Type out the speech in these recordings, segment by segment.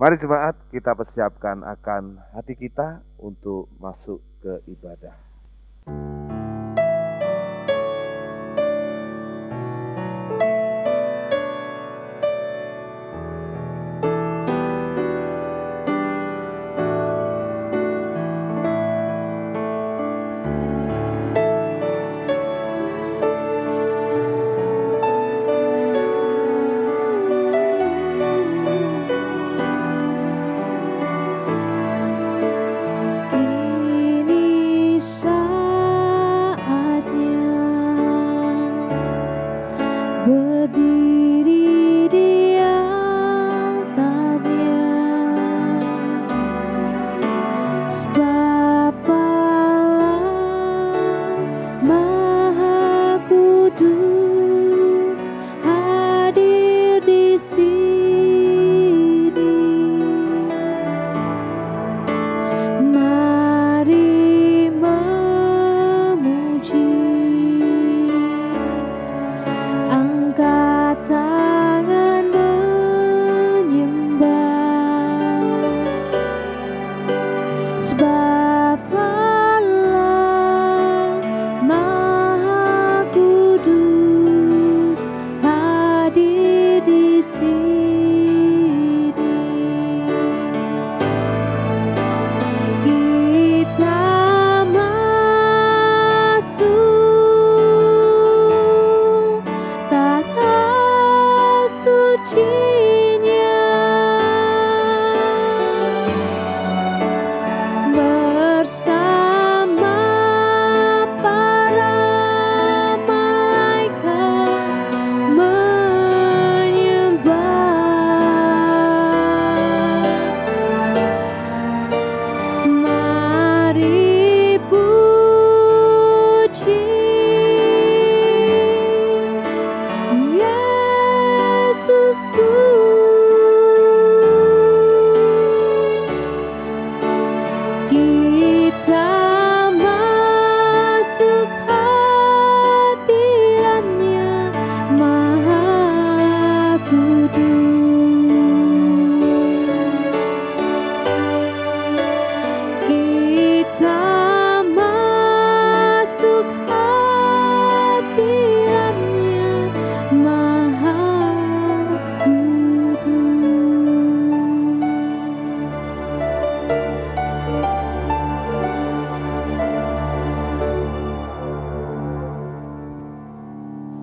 Mari jemaat kita persiapkan akan hati kita untuk masuk ke ibadah.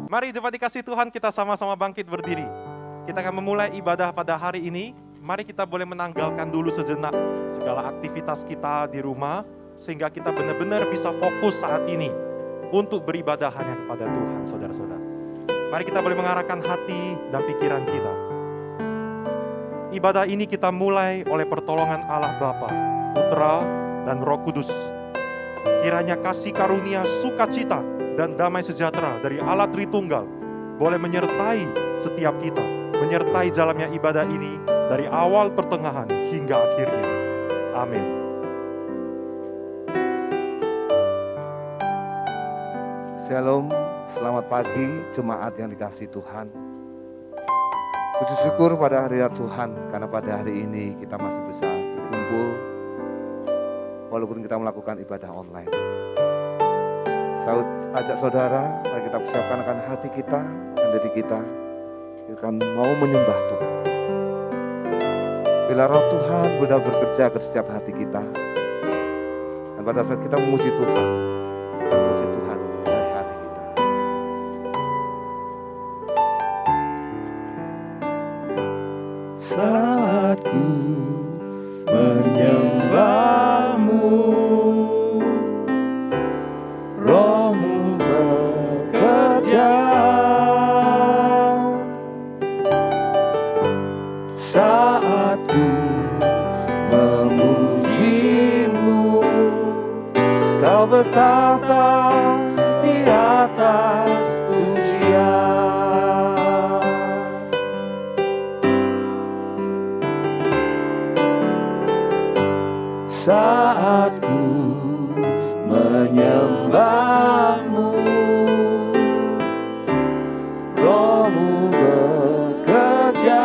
Mari jemaat dikasih Tuhan, kita sama-sama bangkit berdiri. Kita akan memulai ibadah pada hari ini. Mari kita boleh menanggalkan dulu sejenak segala aktivitas kita di rumah, sehingga kita benar-benar bisa fokus saat ini untuk beribadah hanya kepada Tuhan, saudara-saudara. Mari kita boleh mengarahkan hati dan pikiran kita. Ibadah ini kita mulai oleh pertolongan Allah Bapa, Putra, dan Roh Kudus. Kiranya kasih karunia, sukacita, dan damai sejahtera dari Allah Tritunggal boleh menyertai setiap kita, menyertai jalannya ibadah ini dari awal, pertengahan, hingga akhirnya. Amin. Shalom, selamat pagi jemaat yang dikasihi Tuhan. Puji syukur pada hadirat Tuhan karena pada hari ini kita masih bisa berkumpul walaupun kita melakukan ibadah online. Saya ajak saudara, mari kita persiapkan akan hati kita, akan diri kita akan mau menyembah Tuhan. Bila roh Tuhan sudah bekerja ke setiap hati kita, dan pada saat kita memuji Tuhan, kita memuji Tuhan dari hati kita. Saat ku menyembahmu, Roh-Mu bekerja. Saat ku memuji-Mu, Kau bertahta di atas pujian. Saat ku menyembah-Mu, Roh-Mu bekerja.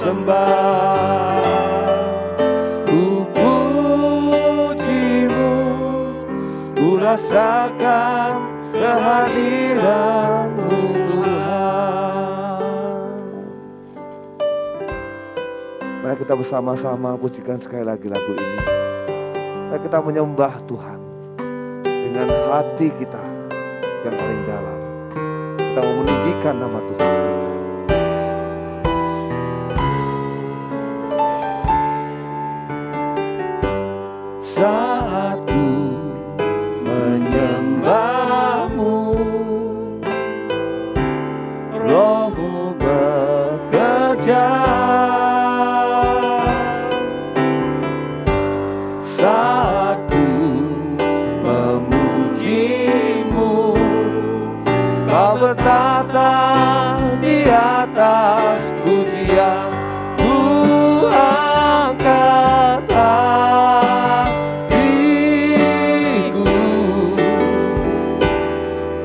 sembah, ku pujimu, ku rasakan kehadiran-Mu Tuhan. Mari kita bersama-sama pujikan sekali lagi lagu ini. Mari kita menyembah Tuhan dengan hati kita yang paling dalam. Kita mau meninggikan nama Tuhan kita. Saat ku menyembah-Mu, Roh-Mu bekerja. Saat ku memuji-Mu, Kau bertata di atas pujian. Ku angkat hatiku,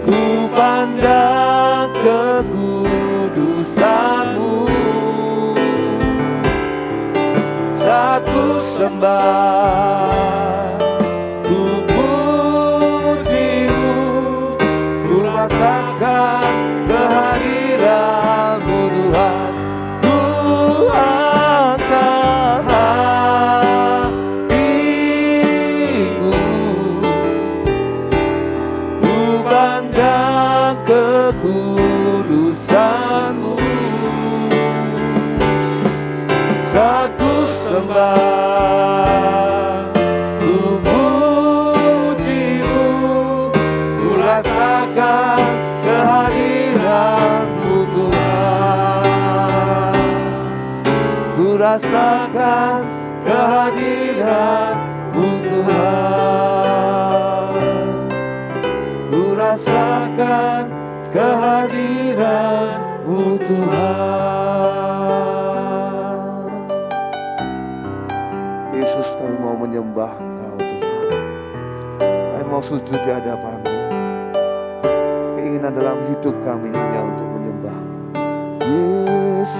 ku pandang kekudusan-Mu. Saat ku sembah, ku puji-Mu, ku rasakan kehadiran-Mu Tuhan. Ku angkat hatiku, ku pandang kekudusan-Mu. Saat ku sembah, ku puji-Mu, ku rasakan kehadiran-Mu Tuhan. Ku rasakan kehadiran-Mu Tuhan. Ku rasakan kehadiran-Mu Tuhan. Yesus, kami mau menyembah Engkau Tuhan. Kami mau sujud di hadapan-Mu. Keinginan dalam hidup kami hanya untuk menyembah Yesus.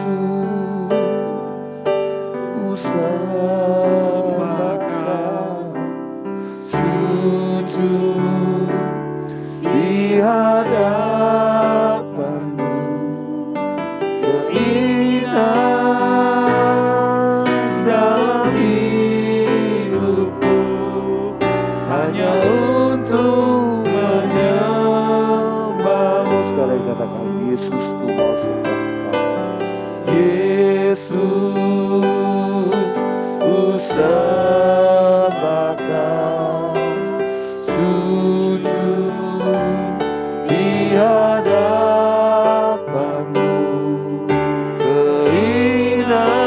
Ku sembahkan, sujud di hadapan-Mu. Keinginan dalam hidupku hanya untuk menyembah-Mu. Sekali katakan, Yesus, ku mau sembah Engkau. Yesus, ku sembahkan, sujud di hadapan-Mu. Keinginan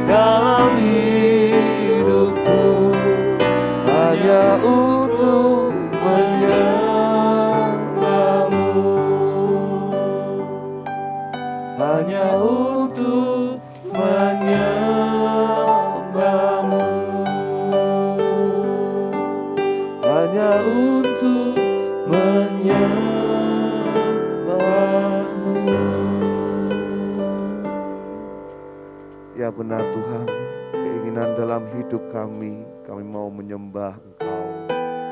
dalam hidupku hanya untuk menyembah-Mu, hanya untuk menyembah-Mu, hanya untuk menyembah-Mu. Ya benar Tuhan, keinginan dalam hidup kami mau menyembah Engkau,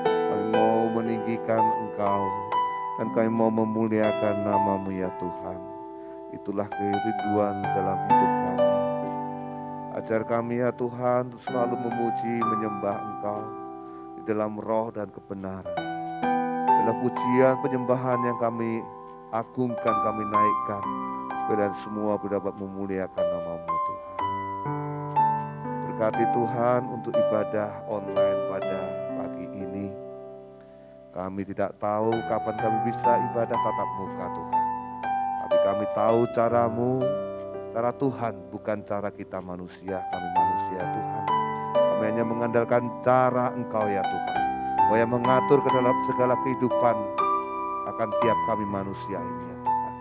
kami mau meninggikan Engkau, dan kami mau memuliakan nama-Mu ya Tuhan. Itulah kerinduan dalam hidup kami. Ajar kami ya Tuhan untuk selalu memuji, menyembah Engkau di dalam roh dan kebenaran. Dalam pujian penyembahan yang kami agungkan, kami naikkan, supaya semua dapat memuliakan nama-Mu Tuhan. Berkati Tuhan untuk ibadah online pada pagi ini. Kami tidak tahu kapan kami bisa ibadah tatap muka Tuhan. Tapi kami tahu cara-Mu, cara Tuhan, bukan cara kita manusia. Kami manusia Tuhan. Kami hanya mengandalkan cara Engkau ya Tuhan. Engkau yang mengatur ke dalam segala kehidupan akan tiap kami manusia ini ya Tuhan.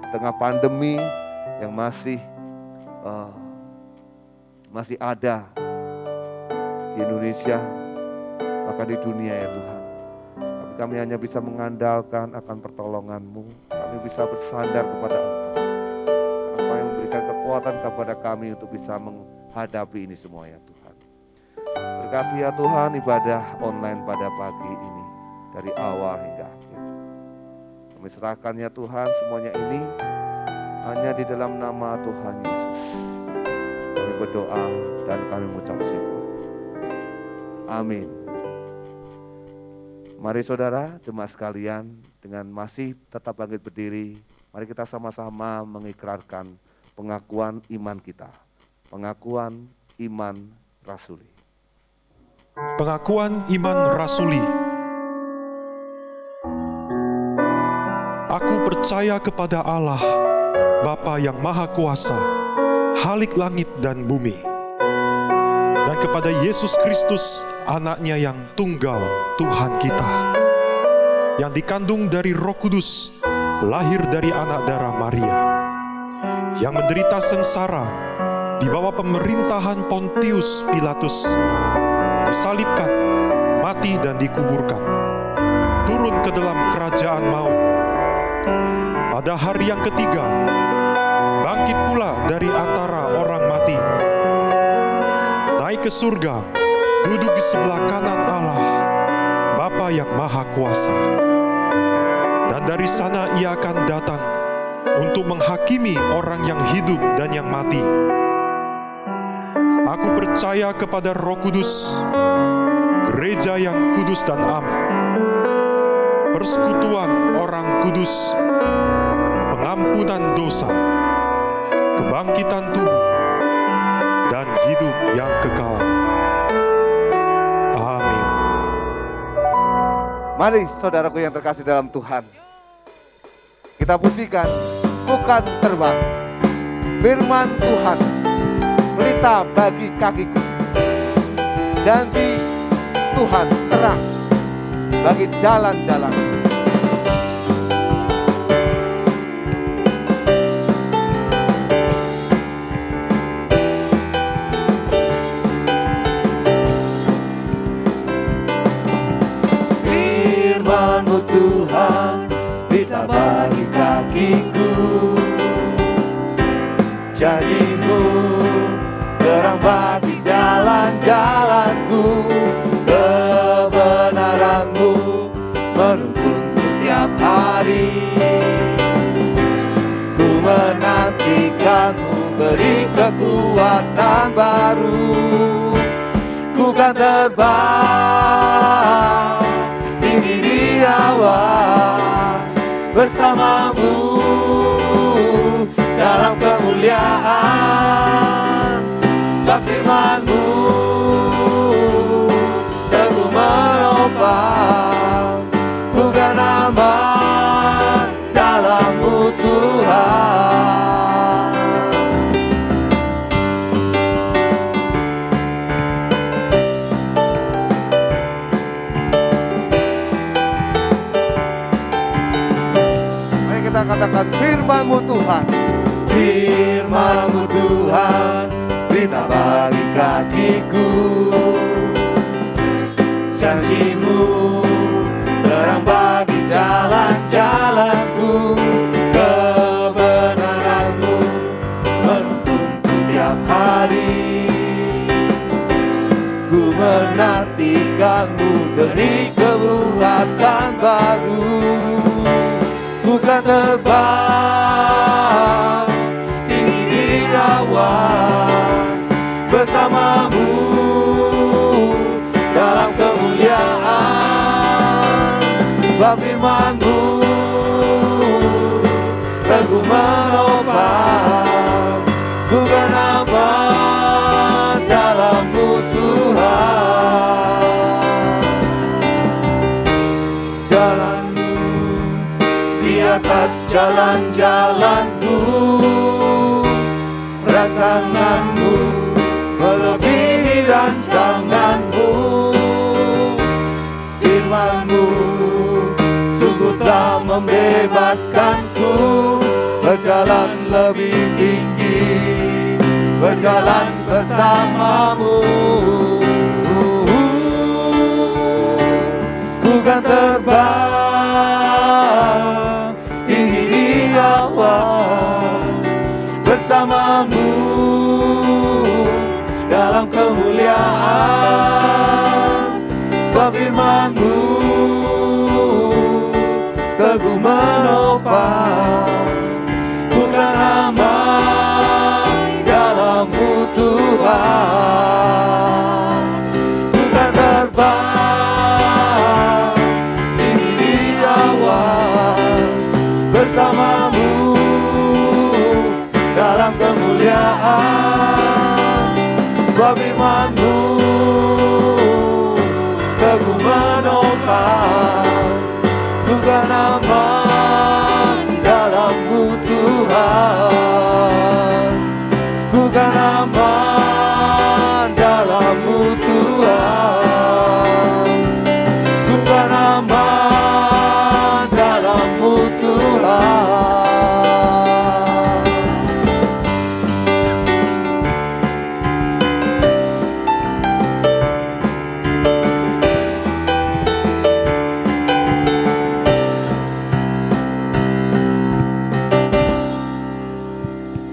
Di tengah pandemi yang masih ada di Indonesia, bahkan di dunia ya Tuhan. Tapi kami hanya bisa mengandalkan akan pertolongan-Mu. Kami bisa bersandar kepada Engkau. Engkau yang memberikan kekuatan kepada kami untuk bisa menghadapi ini semua ya Tuhan. Berkati ya Tuhan ibadah online pada pagi ini dari awal hingga akhir. Kami serahkan ya Tuhan semuanya ini hanya di dalam nama Tuhan Yesus. Kami berdoa dan kami mengucap syukur. Amin. Mari saudara, jemaat sekalian, dengan masih tetap bangkit berdiri, mari kita sama-sama mengikrarkan pengakuan iman kita. Pengakuan iman rasuli. Pengakuan iman rasuli. Aku percaya kepada Allah, Bapa yang Maha Kuasa, Khalik langit dan bumi, dan kepada Yesus Kristus, Anaknya yang tunggal, Tuhan kita, yang dikandung dari Roh Kudus, lahir dari anak darah Maria, yang menderita sengsara di bawah pemerintahan Pontius Pilatus, disalibkan, mati dan dikuburkan, turun ke dalam kerajaan maut. Pada hari yang ketiga, bangkit pula dari antara orang mati, naik ke surga, duduk di sebelah kanan Allah, Bapa yang Maha Kuasa. Dan dari sana ia akan datang untuk menghakimi orang yang hidup dan yang mati. Aku percaya kepada Roh Kudus, gereja yang kudus dan am, persekutuan orang kudus, pengampunan dosa, kebangkitan tubuh, dan hidup yang kekal. Amin. Mari saudaraku yang terkasih dalam Tuhan, kita pujikan bukan terbang. Firman Tuhan, pelita bagi kakiku. Janji Tuhan terang bagi jalan-jalan. Firman-Mu Tuhan, pelita bagi kakiku. Janji-Mu terang bagi jalan-jalanku. Kebenaran-Mu menuntunku setiap hari. Ku menantikan-Mu, beri kekuatan baru. Ku kan terbang tinggi di awan bersama-Mu dalam kemuliaan. Sebab firman-Mu teguh menopang, ku kan aman dalam-Mu Tuhan. Mari kita katakan firman-Mu Tuhan. Firman-Mu Tuhan, pelita bagi kakiku. Janji-Mu terang bagi jalan-jalanku. Kebenaran-Mu menuntunku setiap hari. Ku menantikan-Mu, beri kekuatan baru. Ku kan terbang tinggi di awan bersama-Mu dalam kemuliaan. Sebab firman-Mu teguh menopang, ku kan aman dalam-Mu Tuhan. Jalan-Mu di atas jalan-jalanku, rancangan-Mu melebihi rancangan-Mu. Firman-Mu sungguh telah membebaskanku, berjalan lebih tinggi, berjalan bersama-Mu. Ku kan terbang tinggi di awan bersama-Mu sebab firman-Mu teguh menopang, bukan aman dalam-Mu Tuhan, bukan terbang di awan, bersama-Mu dalam kemuliaan, sebab firman-Mu teguh menopang, bukan aman dalam-Mu Tuhan, bukan aman dalam-Mu Tuhan, bukan aman dalam-Mu Tuhan.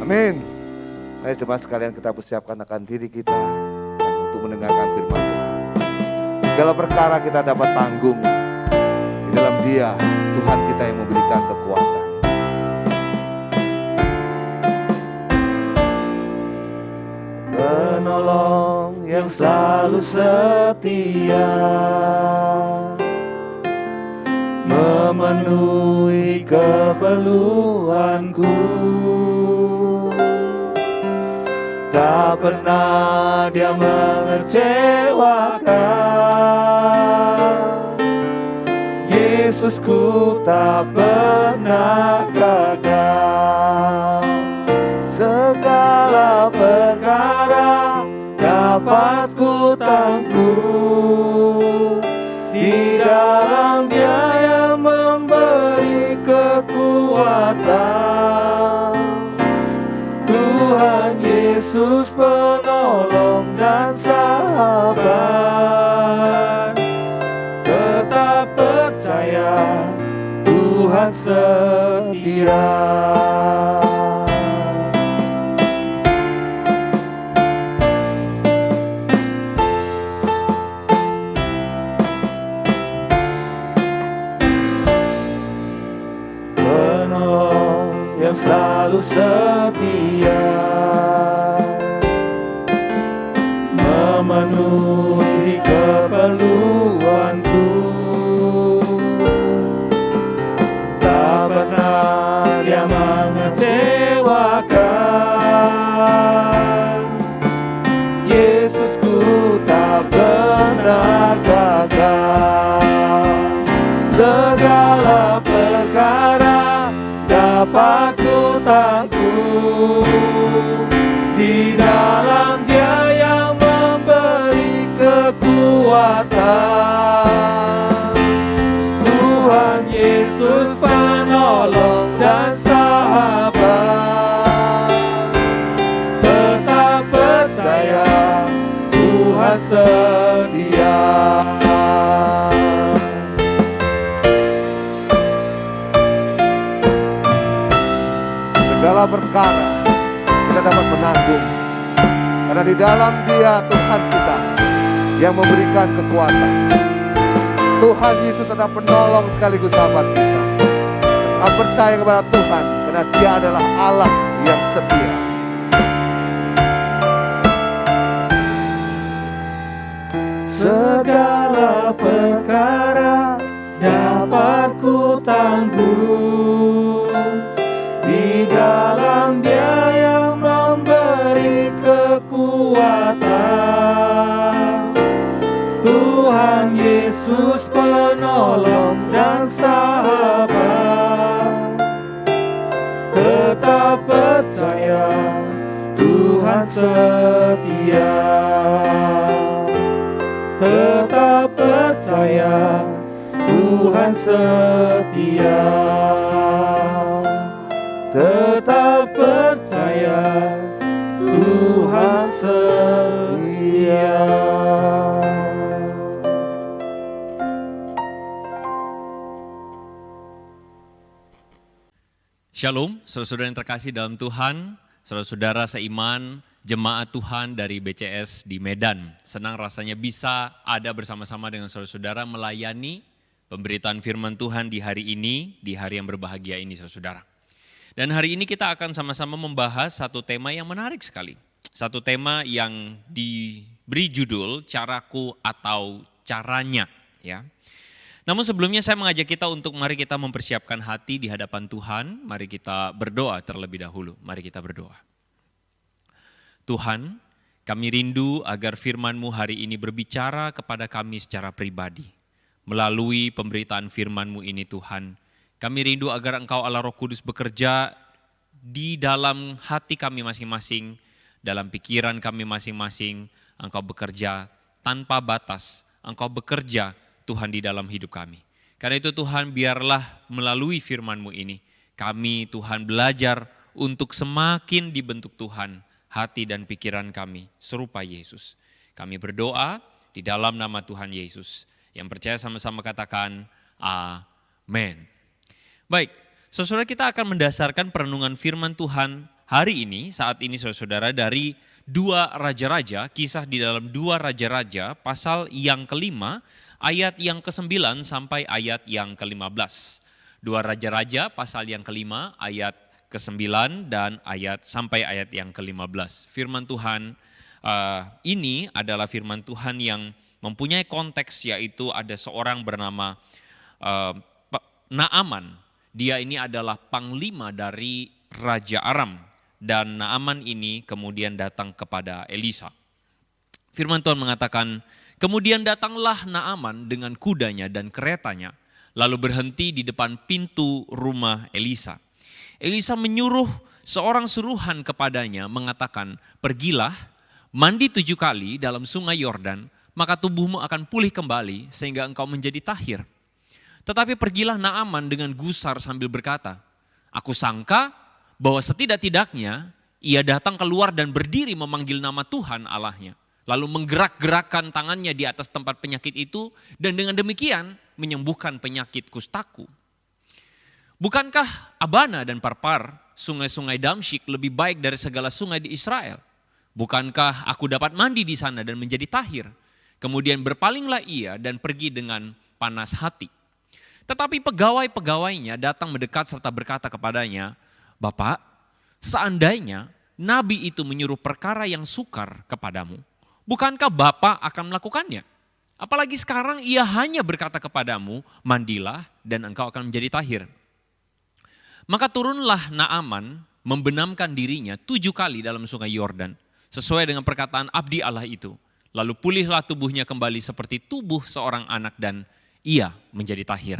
Amin. Mari jemaat sekalian kita persiapkan akan diri kita untuk mendengarkan firman Tuhan. Segala perkara kita dapat tanggung di dalam Dia, Tuhan kita yang memberikan kekuatan. Penolong yang selalu setia, memenuhi keperluanku, tak pernah Dia mengecewakan. Yesusku tak pernah gagal. Segala perkara dapat ku tanggung di dalam Dia yang memberi kekuatan. Tuhan Yesus penolong dan sahabat, tetap percaya Tuhan setia. Penolong yang selalu setia, memenuhi keperluanku, tak pernah Dia mengecewakan. Yesusku tak pernah gagal. Segala perkara dapat ku tanggung di dalam Dia yang memberi kekuatan. Tuhan Yesus penolong dan sahabat, tetap percaya Tuhan setia. Segala perkara kita dapat menanggung karena di dalam Dia Tuhan kita yang memberikan kekuatan. Tuhan Yesus adalah penolong sekaligus sahabat kita. Kita percaya kepada Tuhan karena Dia adalah Allah yang setia. Segala perkara dapat ku tanggung di dalam Dia yang memberi kekuatan. Tuhan Yesus penolong dan sahabat, tetap percaya Tuhan setia. Tetap percaya Tuhan setia. Tetap percaya Tuhan setia. Shalom, saudara-saudara yang terkasih dalam Tuhan, saudara-saudara seiman, jemaat Tuhan dari BCS di Medan. Senang rasanya bisa ada bersama-sama dengan saudara-saudara melayani pemberitaan firman Tuhan di hari ini, di hari yang berbahagia ini saudara-saudara. Dan hari ini kita akan sama-sama membahas satu tema yang menarik sekali. Satu tema yang diberi judul caraku atau caranya, ya. Namun sebelumnya saya mengajak kita untuk mari kita mempersiapkan hati di hadapan Tuhan. Mari kita berdoa terlebih dahulu. Mari kita berdoa. Tuhan, kami rindu agar firman-Mu hari ini berbicara kepada kami secara pribadi. Melalui pemberitaan firman-Mu ini Tuhan, kami rindu agar Engkau Allah Roh Kudus bekerja di dalam hati kami masing-masing, dalam pikiran kami masing-masing. Engkau bekerja tanpa batas, Engkau bekerja Tuhan di dalam hidup kami. Karena itu Tuhan, biarlah melalui firman-Mu ini, kami Tuhan belajar untuk semakin dibentuk Tuhan, hati dan pikiran kami serupa Yesus. Kami berdoa di dalam nama Tuhan Yesus. Yang percaya sama-sama katakan amin. Baik, saudara, kita akan mendasarkan perenungan firman Tuhan hari ini, saat ini saudara-saudara, dari 2 Raja-Raja, kisah di dalam 2 Raja-Raja, pasal yang kelima, ayat yang ke-9 sampai ayat yang ke-15. 2 Raja-Raja, pasal yang kelima, ayat ke-9 dan sampai ayat yang ke-15. Firman Tuhan ini adalah firman Tuhan yang mempunyai konteks, yaitu ada seorang bernama Naaman. Dia ini adalah panglima dari Raja Aram, dan Naaman ini kemudian datang kepada Elisa. Firman Tuhan mengatakan, kemudian datanglah Naaman dengan kudanya dan keretanya, lalu berhenti di depan pintu rumah Elisa. Elisa menyuruh seorang suruhan kepadanya mengatakan, pergilah, mandi 7 kali dalam sungai Yordan, maka tubuhmu akan pulih kembali sehingga engkau menjadi tahir. Tetapi pergilah Naaman dengan gusar sambil berkata, aku sangka bahwa setidak-tidaknya ia datang keluar dan berdiri memanggil nama Tuhan Allahnya, lalu menggerak-gerakkan tangannya di atas tempat penyakit itu, dan dengan demikian menyembuhkan penyakit kustaku. Bukankah Abana dan Parpar, sungai-sungai Damsyik lebih baik dari segala sungai di Israel? Bukankah aku dapat mandi di sana dan menjadi tahir? Kemudian berpalinglah ia dan pergi dengan panas hati. Tetapi pegawai-pegawainya datang mendekat serta berkata kepadanya, Bapak, seandainya nabi itu menyuruh perkara yang sukar kepadamu, bukankah Bapak akan melakukannya? Apalagi sekarang ia hanya berkata kepadamu, mandilah dan engkau akan menjadi tahir. Maka turunlah Naaman membenamkan dirinya 7 kali dalam sungai Yordan, sesuai dengan perkataan abdi Allah itu. Lalu pulihlah tubuhnya kembali seperti tubuh seorang anak dan ia menjadi tahir.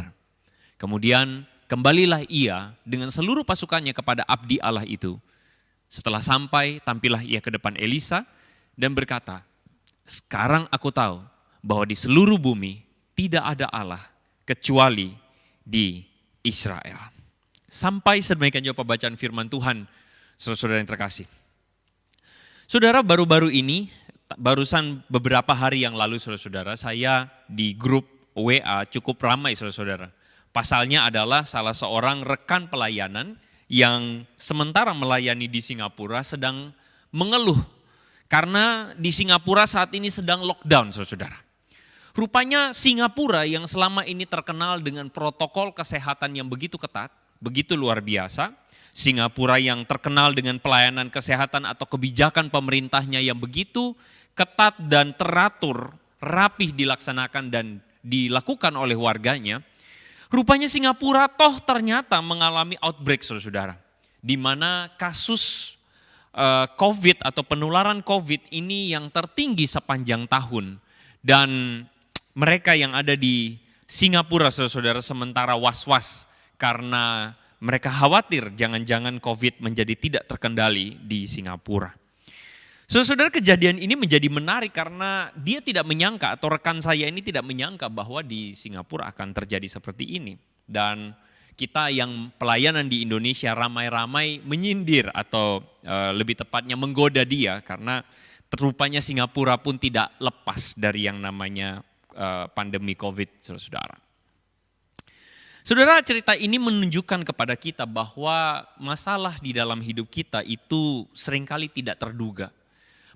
Kemudian kembalilah ia dengan seluruh pasukannya kepada abdi Allah itu. Setelah sampai, tampillah ia ke depan Elisa dan berkata, sekarang aku tahu bahwa di seluruh bumi tidak ada Allah kecuali di Israel. Sampai sedemikian juga pembacaan firman Tuhan, saudara-saudara yang terkasih. Saudara, baru-baru ini, barusan beberapa hari yang lalu saudara-saudara, saya di grup WA cukup ramai saudara-saudara. Pasalnya adalah salah seorang rekan pelayanan yang sementara melayani di Singapura sedang mengeluh karena di Singapura saat ini sedang lockdown saudara-saudara. Rupanya Singapura yang selama ini terkenal dengan protokol kesehatan yang begitu ketat, begitu luar biasa, Singapura yang terkenal dengan pelayanan kesehatan atau kebijakan pemerintahnya yang begitu ketat dan teratur, rapih dilaksanakan dan dilakukan oleh warganya, rupanya Singapura toh ternyata mengalami outbreak saudara-saudara, di mana kasus COVID atau penularan COVID ini yang tertinggi sepanjang tahun, dan mereka yang ada di Singapura saudara-saudara sementara was-was karena mereka khawatir jangan-jangan COVID menjadi tidak terkendali di Singapura. Saudara-saudara, kejadian ini menjadi menarik karena dia tidak menyangka atau rekan saya ini tidak menyangka bahwa di Singapura akan terjadi seperti ini. Dan kita yang pelayanan di Indonesia ramai-ramai menyindir atau lebih tepatnya menggoda dia karena rupanya Singapura pun tidak lepas dari yang namanya pandemi COVID, saudara-saudara. Saudara, cerita ini menunjukkan kepada kita bahwa masalah di dalam hidup kita itu seringkali tidak terduga.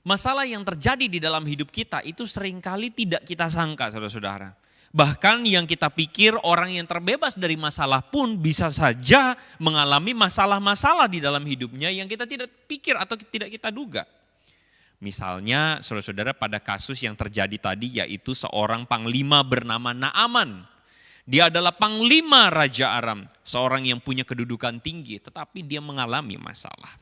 Masalah yang terjadi di dalam hidup kita itu seringkali tidak kita sangka, saudara-saudara. Bahkan yang kita pikir orang yang terbebas dari masalah pun bisa saja mengalami masalah-masalah di dalam hidupnya yang kita tidak pikir atau tidak kita duga. Misalnya saudara-saudara pada kasus yang terjadi tadi yaitu seorang panglima bernama Naaman. Dia adalah panglima Raja Aram, seorang yang punya kedudukan tinggi tetapi dia mengalami masalah.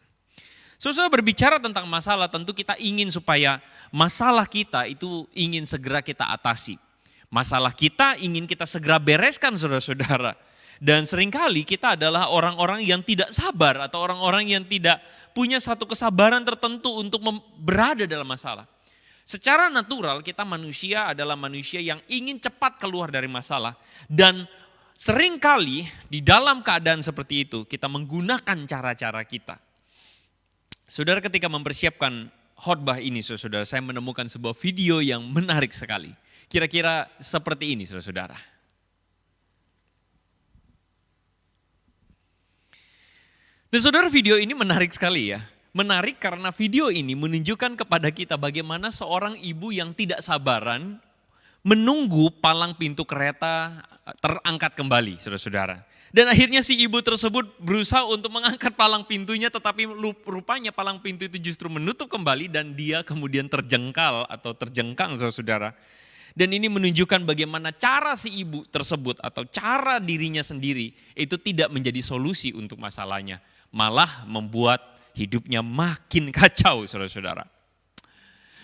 Saudara berbicara tentang masalah, tentu kita ingin supaya masalah kita itu ingin segera kita atasi. Masalah kita ingin kita segera bereskan saudara-saudara. Dan seringkali kita adalah orang-orang yang tidak sabar atau orang-orang yang tidak punya satu kesabaran tertentu untuk berada dalam masalah. Secara natural kita manusia adalah manusia yang ingin cepat keluar dari masalah. Dan seringkali di dalam keadaan seperti itu kita menggunakan cara-cara kita. Saudara ketika mempersiapkan khotbah ini saudara, saya menemukan sebuah video yang menarik sekali. Kira-kira seperti ini saudara. Dan saudara video ini menarik sekali ya. Menarik karena video ini menunjukkan kepada kita bagaimana seorang ibu yang tidak sabaran menunggu palang pintu kereta terangkat kembali saudara-saudara. Dan akhirnya si ibu tersebut berusaha untuk mengangkat palang pintunya tetapi rupanya palang pintu itu justru menutup kembali dan dia kemudian terjengkal atau terjengkang saudara-saudara. Dan ini menunjukkan bagaimana cara si ibu tersebut atau cara dirinya sendiri itu tidak menjadi solusi untuk masalahnya. Malah membuat hidupnya makin kacau saudara-saudara.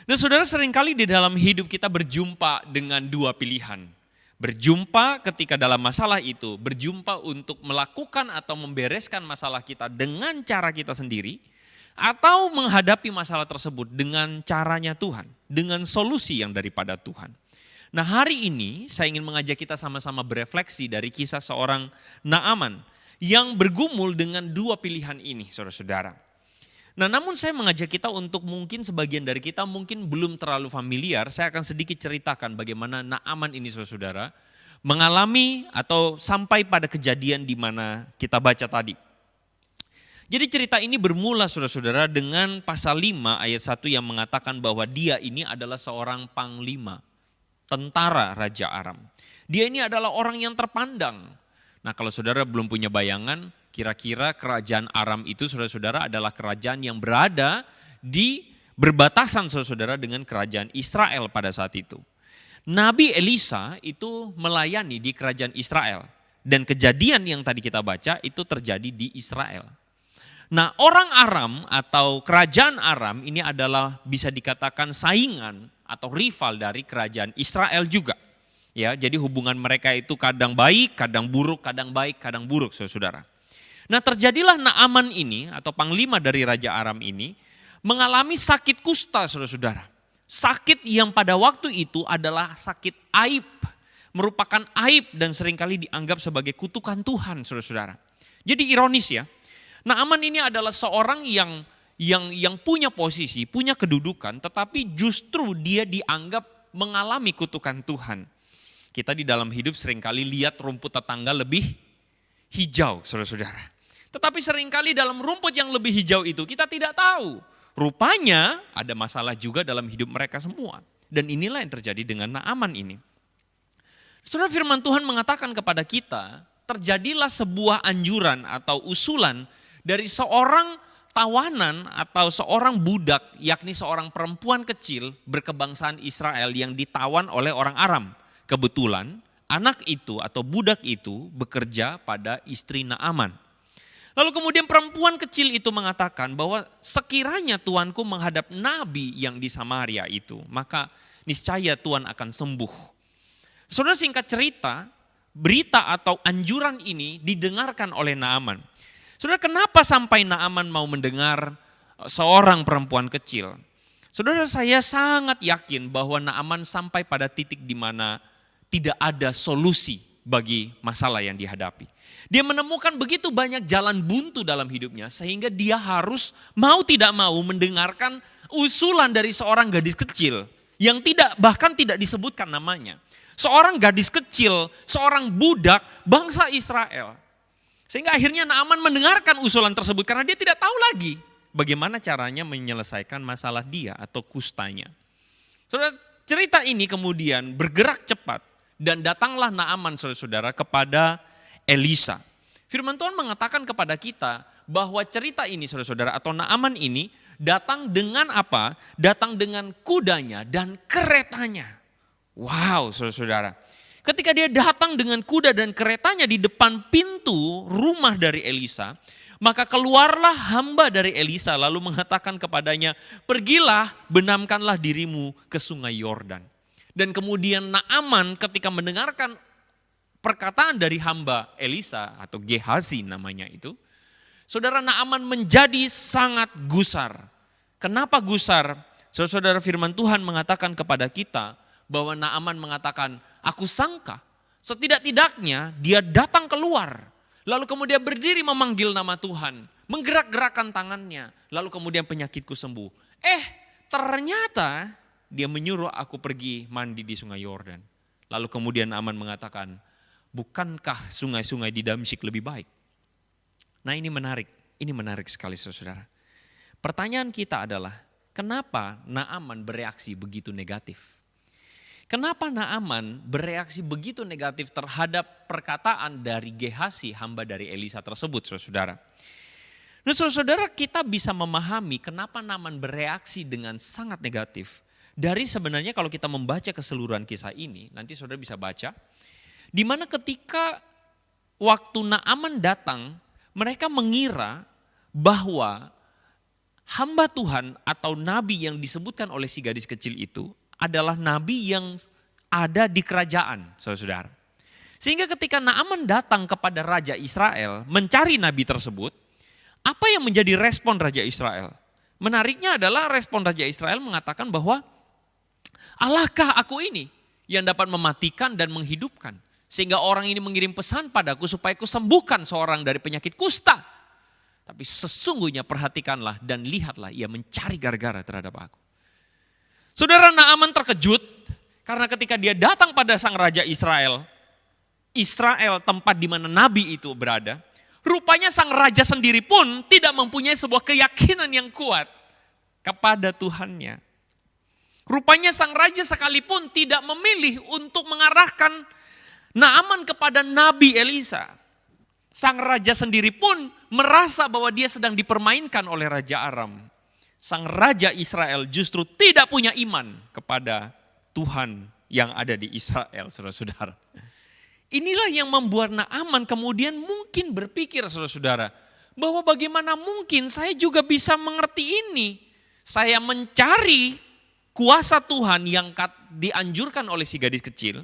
Dan saudara seringkali di dalam hidup kita berjumpa dengan dua pilihan. Berjumpa ketika dalam masalah itu, berjumpa untuk melakukan atau membereskan masalah kita dengan cara kita sendiri, atau menghadapi masalah tersebut dengan caranya Tuhan, dengan solusi yang daripada Tuhan. Nah hari ini saya ingin mengajak kita sama-sama berefleksi dari kisah seorang Naaman yang bergumul dengan dua pilihan ini saudara-saudara. Nah namun saya mengajak kita untuk mungkin sebagian dari kita mungkin belum terlalu familiar, saya akan sedikit ceritakan bagaimana Naaman ini saudara-saudara mengalami atau sampai pada kejadian di mana kita baca tadi. Jadi cerita ini bermula saudara-saudara dengan pasal 5 ayat 1 yang mengatakan bahwa dia ini adalah seorang panglima, tentara Raja Aram. Dia ini adalah orang yang terpandang. Nah kalau saudara belum punya bayangan, kira-kira kerajaan Aram itu saudara-saudara adalah kerajaan yang berada di berbatasan saudara-saudara dengan kerajaan Israel pada saat itu. Nabi Elisa itu melayani di kerajaan Israel. Dan kejadian yang tadi kita baca itu terjadi di Israel. Nah orang Aram atau kerajaan Aram ini adalah bisa dikatakan saingan atau rival dari kerajaan Israel juga. Ya, jadi hubungan mereka itu kadang baik, kadang buruk, kadang baik, kadang buruk saudara. Nah terjadilah Naaman ini atau panglima dari Raja Aram ini mengalami sakit kusta saudara-saudara. Sakit yang pada waktu itu adalah sakit aib, merupakan aib dan seringkali dianggap sebagai kutukan Tuhan saudara-saudara. Jadi ironis ya, Naaman ini adalah seorang yang punya posisi, punya kedudukan tetapi justru dia dianggap mengalami kutukan Tuhan. Kita di dalam hidup seringkali lihat rumput tetangga lebih hijau saudara-saudara. Tetapi seringkali dalam rumput yang lebih hijau itu kita tidak tahu. Rupanya ada masalah juga dalam hidup mereka semua. Dan inilah yang terjadi dengan Naaman ini. Saudara firman Tuhan mengatakan kepada kita, terjadilah sebuah anjuran atau usulan dari seorang tawanan atau seorang budak, yakni seorang perempuan kecil berkebangsaan Israel yang ditawan oleh orang Aram. Kebetulan anak itu atau budak itu bekerja pada istri Naaman. Lalu kemudian perempuan kecil itu mengatakan bahwa sekiranya tuanku menghadap nabi yang di Samaria itu, maka niscaya Tuhan akan sembuh. Saudara singkat cerita, berita atau anjuran ini didengarkan oleh Naaman. Saudara kenapa sampai Naaman mau mendengar seorang perempuan kecil? Saudara saya sangat yakin bahwa Naaman sampai pada titik di mana tidak ada solusi bagi masalah yang dihadapi. Dia menemukan begitu banyak jalan buntu dalam hidupnya sehingga dia harus mau tidak mau mendengarkan usulan dari seorang gadis kecil yang bahkan tidak disebutkan namanya. Seorang gadis kecil, seorang budak bangsa Israel. Sehingga akhirnya Naaman mendengarkan usulan tersebut karena dia tidak tahu lagi bagaimana caranya menyelesaikan masalah dia atau kustanya. Saudara, cerita ini kemudian bergerak cepat dan datanglah Naaman saudara-saudara kepada Elisa. Firman Tuhan mengatakan kepada kita bahwa cerita ini saudara-saudara atau Naaman ini datang dengan apa? Datang dengan kudanya dan keretanya. Wow saudara-saudara. Ketika dia datang dengan kuda dan keretanya di depan pintu rumah dari Elisa, maka keluarlah hamba dari Elisa lalu mengatakan kepadanya, pergilah benamkanlah dirimu ke sungai Yordan. Dan kemudian Naaman ketika mendengarkan perkataan dari hamba Elisa atau Gehazi namanya itu, saudara Naaman menjadi sangat gusar. Kenapa gusar? Saudara firman Tuhan mengatakan kepada kita bahwa Naaman mengatakan, aku sangka setidak-tidaknya dia datang keluar. Lalu kemudian berdiri memanggil nama Tuhan. Menggerak-gerakkan tangannya. Lalu kemudian penyakitku sembuh. Ternyata dia menyuruh aku pergi mandi di sungai Yordan. Lalu kemudian Naaman mengatakan, bukankah sungai-sungai di Damsyik lebih baik? Nah ini menarik sekali saudara. Pertanyaan kita adalah, kenapa Naaman bereaksi begitu negatif? Kenapa Naaman bereaksi begitu negatif terhadap perkataan dari Gehazi, hamba dari Elisa tersebut, saudara? Nah, saudara, kita bisa memahami kenapa Naaman bereaksi dengan sangat negatif. Dari sebenarnya kalau kita membaca keseluruhan kisah ini, nanti saudara bisa baca, di mana ketika waktu Naaman datang, mereka mengira bahwa hamba Tuhan atau nabi yang disebutkan oleh si gadis kecil itu adalah nabi yang ada di kerajaan, saudara-saudara. Sehingga ketika Naaman datang kepada Raja Israel mencari nabi tersebut, apa yang menjadi respon Raja Israel? Menariknya adalah respon Raja Israel mengatakan bahwa Allahkah aku ini yang dapat mematikan dan menghidupkan? Sehingga orang ini mengirim pesan padaku supaya kusembuhkan seorang dari penyakit kusta. Tapi sesungguhnya perhatikanlah dan lihatlah ia mencari gara-gara terhadap aku. Saudara, Naaman terkejut karena ketika dia datang pada sang Raja Israel tempat di mana nabi itu berada, rupanya sang raja sendiri pun tidak mempunyai sebuah keyakinan yang kuat kepada Tuhannya. Rupanya sang raja sekalipun tidak memilih untuk mengarahkan Naaman kepada Nabi Elisa. Sang raja sendiri pun merasa bahwa dia sedang dipermainkan oleh Raja Aram. Sang Raja Israel justru tidak punya iman kepada Tuhan yang ada di Israel, saudara-saudara. Inilah yang membuat Naaman kemudian mungkin berpikir, saudara-saudara, bahwa bagaimana mungkin saya juga bisa mengerti ini. Saya mencari kuasa Tuhan yang dianjurkan oleh si gadis kecil,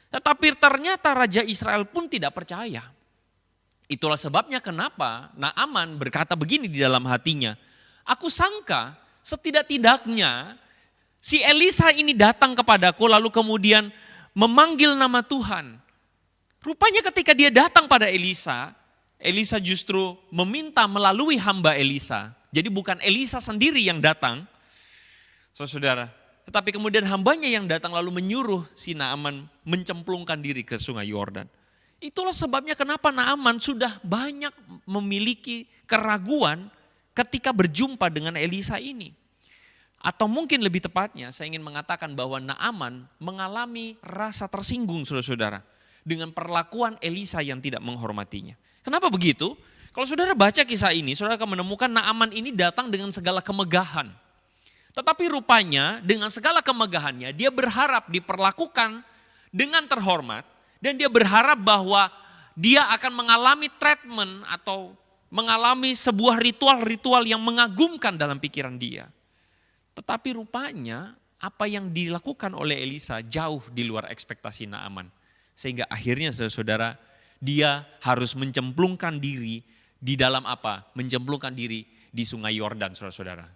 tetapi ternyata Raja Israel pun tidak percaya. Itulah sebabnya kenapa Naaman berkata begini di dalam hatinya, aku sangka setidak-tidaknya si Elisa ini datang kepadaku lalu kemudian memanggil nama Tuhan. Rupanya ketika dia datang pada Elisa, Elisa justru meminta melalui hamba Elisa. Jadi bukan Elisa sendiri yang datang, saudara. Tetapi kemudian hambanya yang datang lalu menyuruh si Naaman mencemplungkan diri ke sungai Yordan. Itulah sebabnya kenapa Naaman sudah banyak memiliki keraguan ketika berjumpa dengan Elisa ini. Atau mungkin lebih tepatnya saya ingin mengatakan bahwa Naaman mengalami rasa tersinggung saudara-saudara dengan perlakuan Elisa yang tidak menghormatinya. Kenapa begitu? Kalau saudara baca kisah ini, saudara akan menemukan Naaman ini datang dengan segala kemegahan. Tetapi rupanya dengan segala kemegahannya dia berharap diperlakukan dengan terhormat. Dan dia berharap bahwa dia akan mengalami treatment atau mengalami sebuah ritual-ritual yang mengagumkan dalam pikiran dia. Tetapi rupanya apa yang dilakukan oleh Elisa jauh di luar ekspektasi Naaman. Sehingga akhirnya saudara-saudara dia harus mencemplungkan diri di dalam apa? Mencemplungkan diri di sungai Yordan saudara-saudara.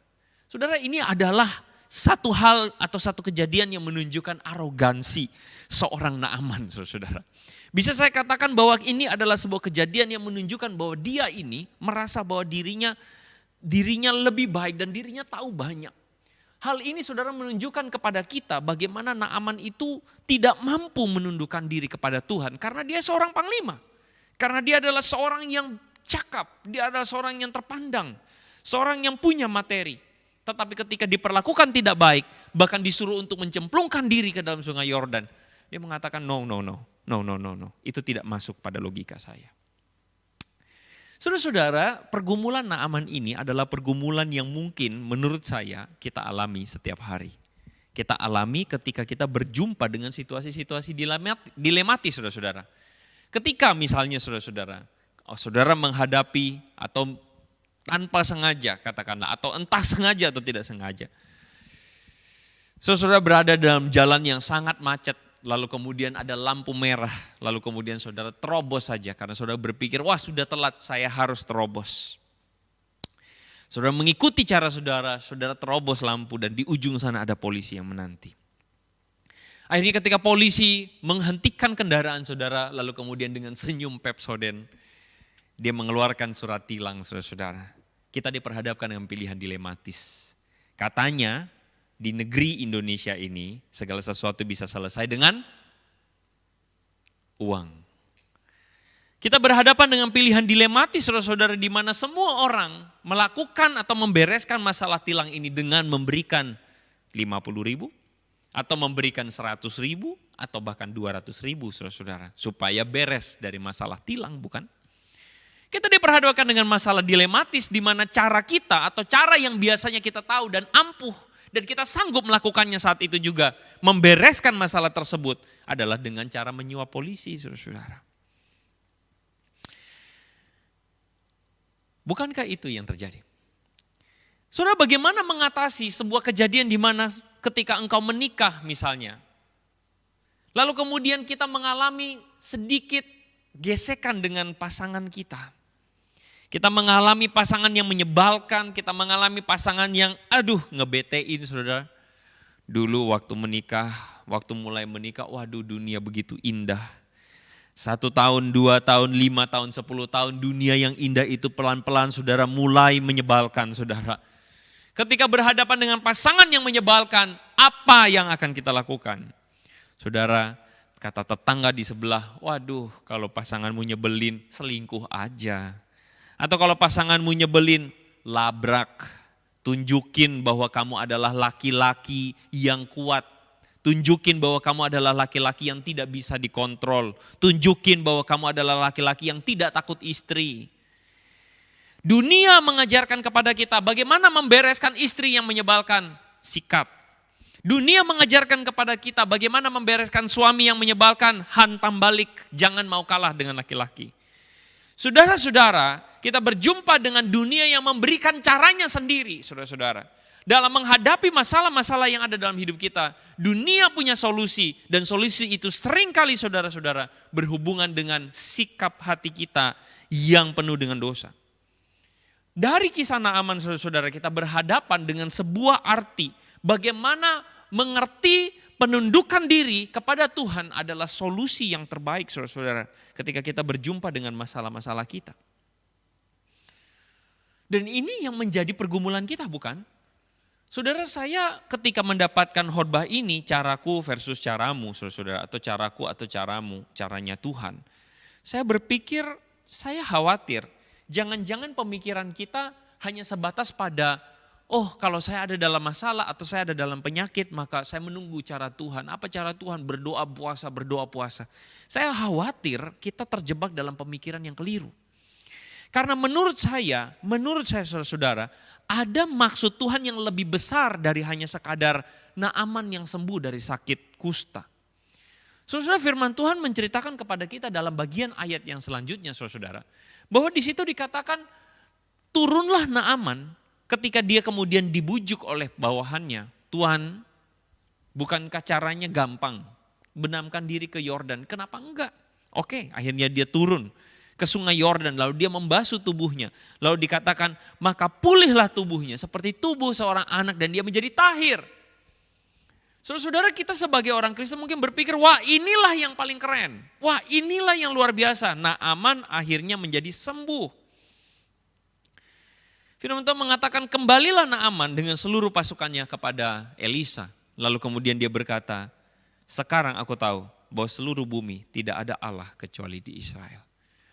Saudara, ini adalah satu hal atau satu kejadian yang menunjukkan arogansi seorang Naaman, saudara. Bisa saya katakan bahwa ini adalah sebuah kejadian yang menunjukkan bahwa dia ini merasa bahwa dirinya lebih baik dan dirinya tahu banyak. Hal ini saudara menunjukkan kepada kita bagaimana Naaman itu tidak mampu menundukkan diri kepada Tuhan karena dia seorang panglima. Karena dia adalah seorang yang cakap, dia adalah seorang yang terpandang. Seorang yang punya materi, tetapi ketika diperlakukan tidak baik, bahkan disuruh untuk mencemplungkan diri ke dalam sungai Yordan, dia mengatakan no. Itu tidak masuk pada logika saya. Saudara-saudara, pergumulan Naaman ini adalah pergumulan yang mungkin menurut saya kita alami setiap hari. Kita alami ketika kita berjumpa dengan situasi-situasi dilematis, saudara-saudara. Ketika misalnya saudara-saudara, saudara menghadapi atau tanpa sengaja katakanlah, atau entah sengaja atau tidak sengaja, saudara berada dalam jalan yang sangat macet, lalu kemudian ada lampu merah, lalu kemudian saudara terobos saja karena saudara berpikir, wah sudah telat, saya harus terobos. Saudara mengikuti cara saudara terobos lampu dan di ujung sana ada polisi yang menanti. Akhirnya ketika polisi menghentikan kendaraan saudara, lalu kemudian dengan senyum Pepsodent, dia mengeluarkan surat tilang, saudara-saudara. Kita diperhadapkan dengan pilihan dilematis. Katanya di negeri Indonesia ini segala sesuatu bisa selesai dengan uang. Kita berhadapan dengan pilihan dilematis, saudara-saudara, di mana semua orang melakukan atau membereskan masalah tilang ini dengan memberikan 50.000 atau memberikan 100.000 atau bahkan 200.000, saudara-saudara, supaya beres dari masalah tilang, bukan? Kita diperhadapkan dengan masalah dilematis di mana cara kita atau cara yang biasanya kita tahu dan ampuh dan kita sanggup melakukannya saat itu juga membereskan masalah tersebut adalah dengan cara menyuap polisi, saudara-saudara. Bukankah itu yang terjadi? Saudara, bagaimana mengatasi sebuah kejadian di mana ketika engkau menikah misalnya, lalu kemudian kita mengalami sedikit gesekan dengan pasangan kita. Kita mengalami pasangan yang menyebalkan, kita mengalami pasangan yang ngebetein, saudara. Dulu waktu menikah, waktu mulai menikah, waduh dunia begitu indah. 1 tahun, 2 tahun, 5 tahun, 10 tahun, dunia yang indah itu pelan-pelan saudara mulai menyebalkan, saudara. Ketika berhadapan dengan pasangan yang menyebalkan, apa yang akan kita lakukan? Saudara, kata tetangga di sebelah, waduh kalau pasanganmu nyebelin, selingkuh aja. Atau kalau pasanganmu nyebelin, labrak, tunjukin bahwa kamu adalah laki-laki yang kuat. Tunjukin bahwa kamu adalah laki-laki yang tidak bisa dikontrol. Tunjukin bahwa kamu adalah laki-laki yang tidak takut istri. Dunia mengajarkan kepada kita bagaimana membereskan istri yang menyebalkan, sikat. Dunia mengajarkan kepada kita bagaimana membereskan suami yang menyebalkan, hantam balik, jangan mau kalah dengan laki-laki. Saudara-saudara, kita berjumpa dengan dunia yang memberikan caranya sendiri, saudara-saudara. Dalam menghadapi masalah-masalah yang ada dalam hidup kita, dunia punya solusi dan solusi itu seringkali saudara-saudara berhubungan dengan sikap hati kita yang penuh dengan dosa. Dari kisah Naaman, saudara-saudara, kita berhadapan dengan sebuah arti bagaimana mengerti penundukan diri kepada Tuhan adalah solusi yang terbaik, saudara-saudara, ketika kita berjumpa dengan masalah-masalah kita. Dan ini yang menjadi pergumulan kita, bukan? Saudara, saya ketika mendapatkan khotbah ini, caraku versus caramu, saudara-saudara, atau caraku atau caramu, caranya Tuhan. Saya berpikir, saya khawatir, jangan-jangan pemikiran kita hanya sebatas pada, oh kalau saya ada dalam masalah atau saya ada dalam penyakit, maka saya menunggu cara Tuhan. Apa cara Tuhan? Berdoa puasa. Saya khawatir kita terjebak dalam pemikiran yang keliru. Karena menurut saya saudara-saudara, ada maksud Tuhan yang lebih besar dari hanya sekadar Naaman yang sembuh dari sakit kusta. Saudara, firman Tuhan menceritakan kepada kita dalam bagian ayat yang selanjutnya, saudara-saudara, bahwa di situ dikatakan turunlah Naaman ketika dia kemudian dibujuk oleh bawahannya. Tuhan, bukankah caranya gampang? Benamkan diri ke Yordan, kenapa enggak? Oke, akhirnya dia turun ke sungai Yordan, lalu dia membasuh tubuhnya. Lalu dikatakan, maka pulihlah tubuhnya seperti tubuh seorang anak dan dia menjadi tahir. Saudara-saudara, kita sebagai orang Kristen mungkin berpikir, wah inilah yang paling keren. Wah inilah yang luar biasa. Naaman akhirnya menjadi sembuh. Firman Tuhan mengatakan, kembalilah Naaman dengan seluruh pasukannya kepada Elisa. Lalu kemudian dia berkata, sekarang aku tahu bahwa seluruh bumi tidak ada Allah kecuali di Israel.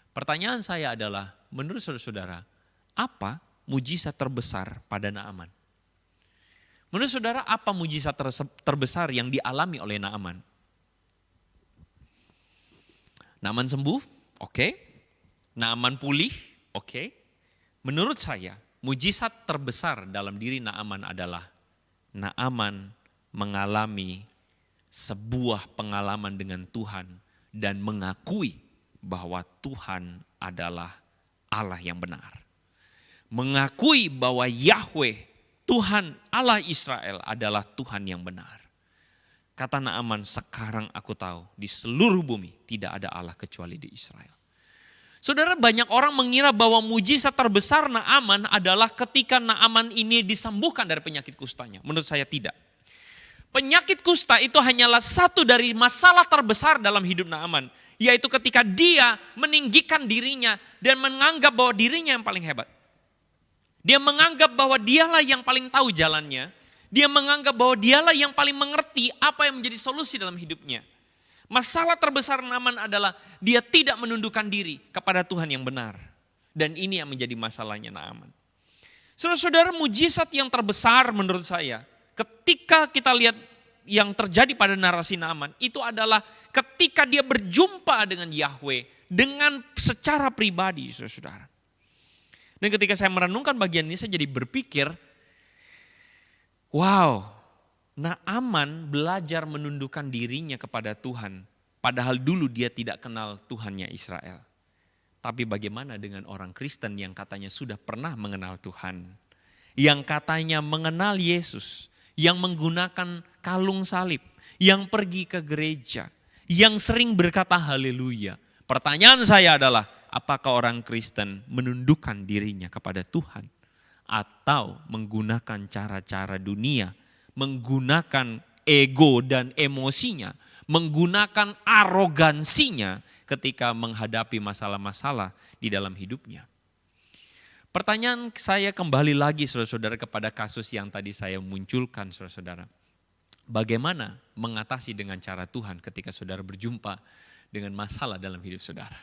Pertanyaan saya adalah, menurut saudara-saudara, apa mujizat terbesar pada Naaman? Menurut saudara, apa mujizat terbesar yang dialami oleh Naaman? Naaman sembuh, oke. Naaman pulih, oke. Menurut saya, mujizat terbesar dalam diri Naaman adalah Naaman mengalami sebuah pengalaman dengan Tuhan dan mengakui bahwa Tuhan adalah Allah yang benar. Mengakui bahwa Yahweh, Tuhan Allah Israel adalah Tuhan yang benar. Kata Naaman, sekarang aku tahu di seluruh bumi tidak ada Allah kecuali di Israel. Saudara, banyak orang mengira bahwa mujizat terbesar Naaman adalah ketika Naaman ini disembuhkan dari penyakit kustanya. Menurut saya tidak. Penyakit kusta itu hanyalah satu dari masalah terbesar dalam hidup Naaman. Yaitu ketika dia meninggikan dirinya dan menganggap bahwa dirinya yang paling hebat. Dia menganggap bahwa dialah yang paling tahu jalannya. Dia menganggap bahwa dialah yang paling mengerti apa yang menjadi solusi dalam hidupnya. Masalah terbesar Naaman adalah dia tidak menundukkan diri kepada Tuhan yang benar. Dan ini yang menjadi masalahnya Naaman. Saudara-saudara, mujizat yang terbesar menurut saya, ketika kita lihat yang terjadi pada narasi Naaman, itu adalah ketika dia berjumpa dengan Yahweh, dengan secara pribadi, saudara-saudara. Dan ketika saya merenungkan bagian ini, saya jadi berpikir, wow, Naaman belajar menundukkan dirinya kepada Tuhan. Padahal dulu dia tidak kenal Tuhannya Israel. Tapi bagaimana dengan orang Kristen yang katanya sudah pernah mengenal Tuhan. Yang katanya mengenal Yesus. Yang menggunakan kalung salib. Yang pergi ke gereja. Yang sering berkata haleluya. Pertanyaan saya adalah, apakah orang Kristen menundukkan dirinya kepada Tuhan atau menggunakan cara-cara dunia, menggunakan ego dan emosinya, menggunakan arogansinya ketika menghadapi masalah-masalah di dalam hidupnya? Pertanyaan saya kembali lagi saudara-saudara kepada kasus yang tadi saya munculkan saudara-saudara. Bagaimana mengatasi dengan cara Tuhan ketika saudara berjumpa dengan masalah dalam hidup saudara?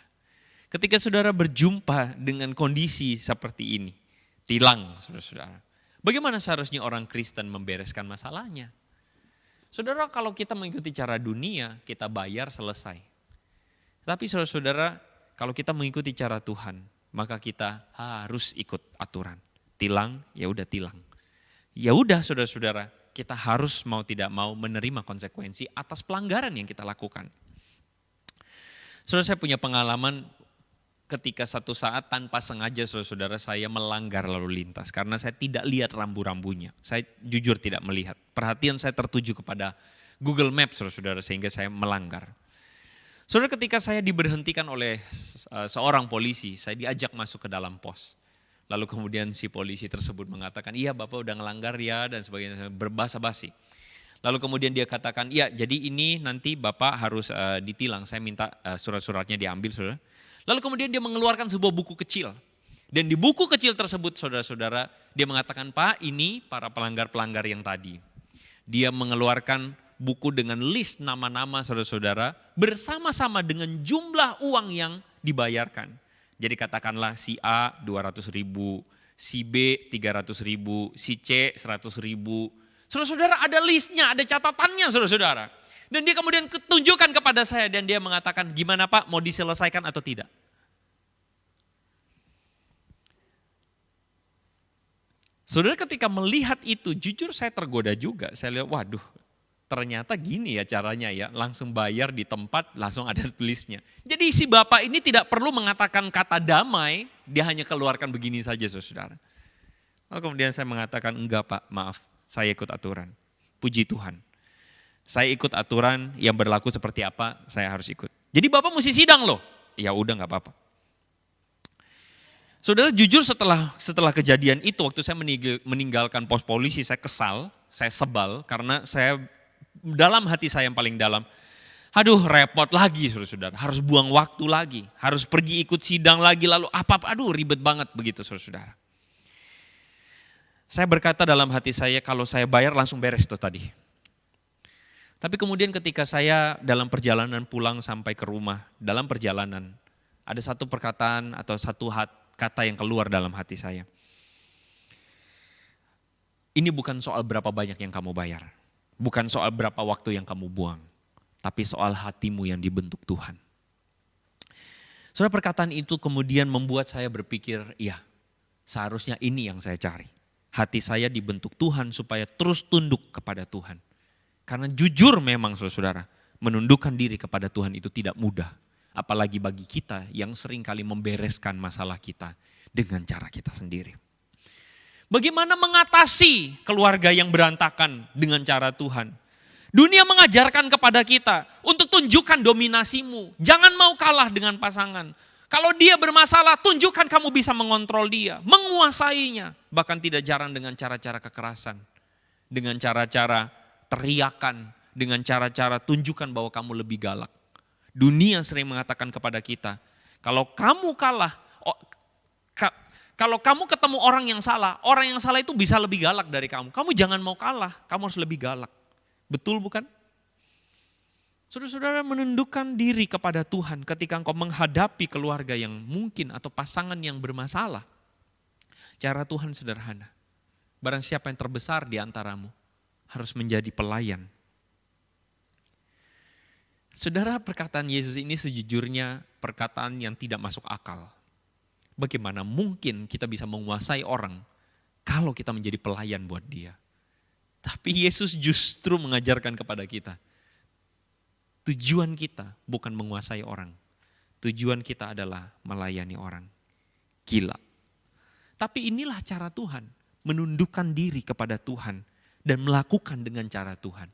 Ketika saudara berjumpa dengan kondisi seperti ini, tilang saudara-saudara. Bagaimana seharusnya orang Kristen membereskan masalahnya? Saudara, kalau kita mengikuti cara dunia, kita bayar selesai. Tapi saudara-saudara, kalau kita mengikuti cara Tuhan, maka kita harus ikut aturan. Tilang, ya udah tilang. Ya udah saudara-saudara, kita harus mau tidak mau menerima konsekuensi atas pelanggaran yang kita lakukan. Saudara, saya punya pengalaman ketika satu saat tanpa sengaja saudara-saudara saya melanggar lalu lintas karena saya tidak lihat rambu-rambunya. Saya jujur tidak melihat. Perhatian saya tertuju kepada Google Maps saudara-saudara sehingga saya melanggar. Saudara, ketika saya diberhentikan oleh seorang polisi, saya diajak masuk ke dalam pos. Lalu kemudian si polisi tersebut mengatakan, iya Bapak udah ngelanggar ya dan sebagainya, berbasa-basi. Lalu kemudian dia katakan, ya jadi ini nanti Bapak harus ditilang, saya minta surat-suratnya diambil saudara. Lalu kemudian dia mengeluarkan sebuah buku kecil. Dan di buku kecil tersebut saudara-saudara dia mengatakan, Pak ini para pelanggar-pelanggar yang tadi. Dia mengeluarkan buku dengan list nama-nama saudara-saudara bersama-sama dengan jumlah uang yang dibayarkan. Jadi katakanlah si A 200.000, si B 300.000, si C 100.000. Saudara-saudara ada listnya, ada catatannya saudara-saudara. Dan dia kemudian tunjukkan kepada saya dan dia mengatakan, gimana Pak mau diselesaikan atau tidak? Saudara, ketika melihat itu jujur saya tergoda juga. Saya lihat waduh ternyata gini ya caranya ya. Langsung bayar di tempat langsung ada tulisnya. Jadi si bapak ini tidak perlu mengatakan kata damai. Dia hanya keluarkan begini saja saudara. Lalu kemudian saya mengatakan enggak Pak maaf saya ikut aturan. Puji Tuhan. Saya ikut aturan yang berlaku seperti apa, saya harus ikut. Jadi Bapak mesti sidang loh. Ya udah gak apa-apa. Saudara jujur setelah kejadian itu, waktu saya meninggalkan pos polisi, saya kesal, saya sebal, karena saya dalam hati saya yang paling dalam, aduh repot lagi saudara-saudara, harus buang waktu lagi, harus pergi ikut sidang lagi, lalu apa-apa, aduh ribet banget begitu saudara-saudara. Saya berkata dalam hati saya, kalau saya bayar langsung beres tuh tadi. Tapi kemudian ketika saya dalam perjalanan pulang sampai ke rumah, dalam perjalanan ada satu perkataan atau satu kata yang keluar dalam hati saya. Ini bukan soal berapa banyak yang kamu bayar. Bukan soal berapa waktu yang kamu buang. Tapi soal hatimu yang dibentuk Tuhan. Saudara, perkataan itu kemudian membuat saya berpikir, ya seharusnya ini yang saya cari. Hati saya dibentuk Tuhan supaya terus tunduk kepada Tuhan. Karena jujur memang saudara, menundukkan diri kepada Tuhan itu tidak mudah. Apalagi bagi kita yang seringkali membereskan masalah kita dengan cara kita sendiri. Bagaimana mengatasi keluarga yang berantakan dengan cara Tuhan? Dunia mengajarkan kepada kita untuk tunjukkan dominasimu. Jangan mau kalah dengan pasangan. Kalau dia bermasalah, tunjukkan kamu bisa mengontrol dia, menguasainya. Bahkan tidak jarang dengan cara-cara kekerasan. Dengan cara-cara teriakan, dengan cara-cara tunjukkan bahwa kamu lebih galak. Dunia sering mengatakan kepada kita, kalau kamu kalah, kalau kamu ketemu orang yang salah itu bisa lebih galak dari kamu. Kamu jangan mau kalah, kamu harus lebih galak. Betul bukan? Saudara-saudara, menundukkan diri kepada Tuhan ketika engkau menghadapi keluarga yang mungkin atau pasangan yang bermasalah. Cara Tuhan sederhana. Barang siapa yang terbesar di antaramu harus menjadi pelayan. Saudara, perkataan Yesus ini sejujurnya perkataan yang tidak masuk akal. Bagaimana mungkin kita bisa menguasai orang kalau kita menjadi pelayan buat dia? Tapi Yesus justru mengajarkan kepada kita, tujuan kita bukan menguasai orang. Tujuan kita adalah melayani orang. Gila. Tapi inilah cara Tuhan, menundukkan diri kepada Tuhan dan melakukan dengan cara Tuhan.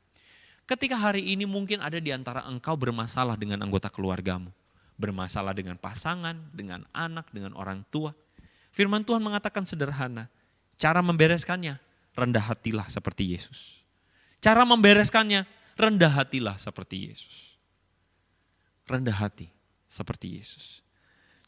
Ketika hari ini mungkin ada di antara engkau bermasalah dengan anggota keluargamu. Bermasalah dengan pasangan, dengan anak, dengan orang tua. Firman Tuhan mengatakan sederhana, cara membereskannya, rendah hatilah seperti Yesus. Cara membereskannya, rendah hatilah seperti Yesus. Rendah hati seperti Yesus.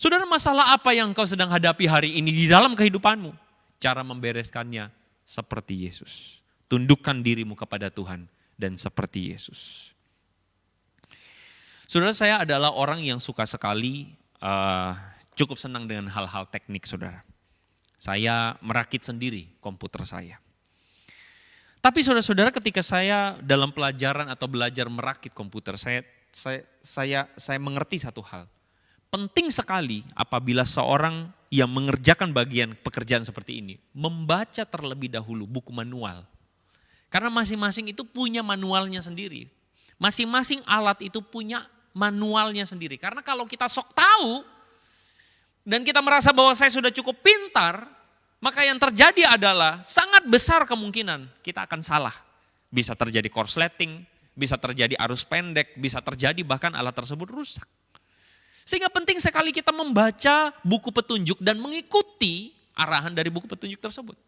Saudara, masalah apa yang kau sedang hadapi hari ini di dalam kehidupanmu? Cara membereskannya seperti Yesus. Tundukkan dirimu kepada Tuhan dan seperti Yesus. Saudara, saya adalah orang yang suka sekali cukup senang dengan hal-hal teknik, saudara. Saya merakit sendiri komputer saya. Tapi saudara-saudara, ketika saya dalam pelajaran atau belajar merakit komputer, saya mengerti satu hal. Penting sekali apabila seorang yang mengerjakan bagian pekerjaan seperti ini, membaca terlebih dahulu buku manual. Karena masing-masing itu punya manualnya sendiri. Masing-masing alat itu punya manualnya sendiri. Karena kalau kita sok tahu dan kita merasa bahwa saya sudah cukup pintar, maka yang terjadi adalah sangat besar kemungkinan kita akan salah. Bisa terjadi korsleting, bisa terjadi arus pendek, bisa terjadi bahkan alat tersebut rusak. Sehingga penting sekali kita membaca buku petunjuk dan mengikuti arahan dari buku petunjuk tersebut.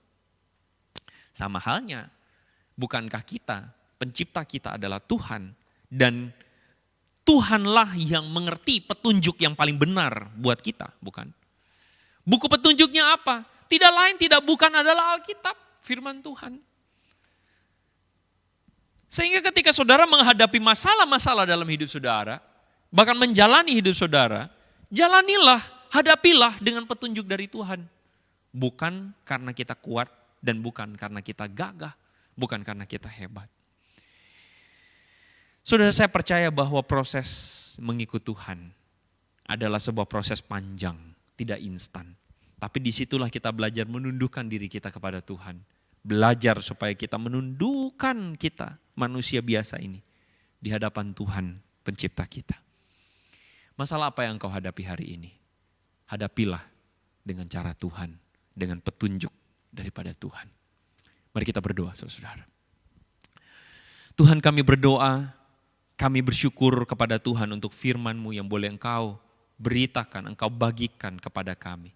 Sama halnya, bukankah kita, pencipta kita adalah Tuhan, dan Tuhanlah yang mengerti petunjuk yang paling benar buat kita, bukan? Buku petunjuknya apa? Tidak lain, tidak bukan adalah Alkitab, firman Tuhan. Sehingga ketika saudara menghadapi masalah-masalah dalam hidup saudara, bahkan menjalani hidup saudara, jalanilah, hadapilah dengan petunjuk dari Tuhan. Bukan karena kita kuat dan bukan karena kita gagah, bukan karena kita hebat. Saudara, saya percaya bahwa proses mengikut Tuhan adalah sebuah proses panjang, tidak instan. Tapi disitulah kita belajar menundukkan diri kita kepada Tuhan. Belajar supaya kita menundukkan kita, manusia biasa ini, di hadapan Tuhan pencipta kita. Masalah apa yang kau hadapi hari ini? Hadapilah dengan cara Tuhan, dengan petunjuk daripada Tuhan. Mari kita berdoa, saudara. Tuhan, kami berdoa, kami bersyukur kepada Tuhan untuk firman-Mu yang boleh Engkau beritakan, Engkau bagikan kepada kami.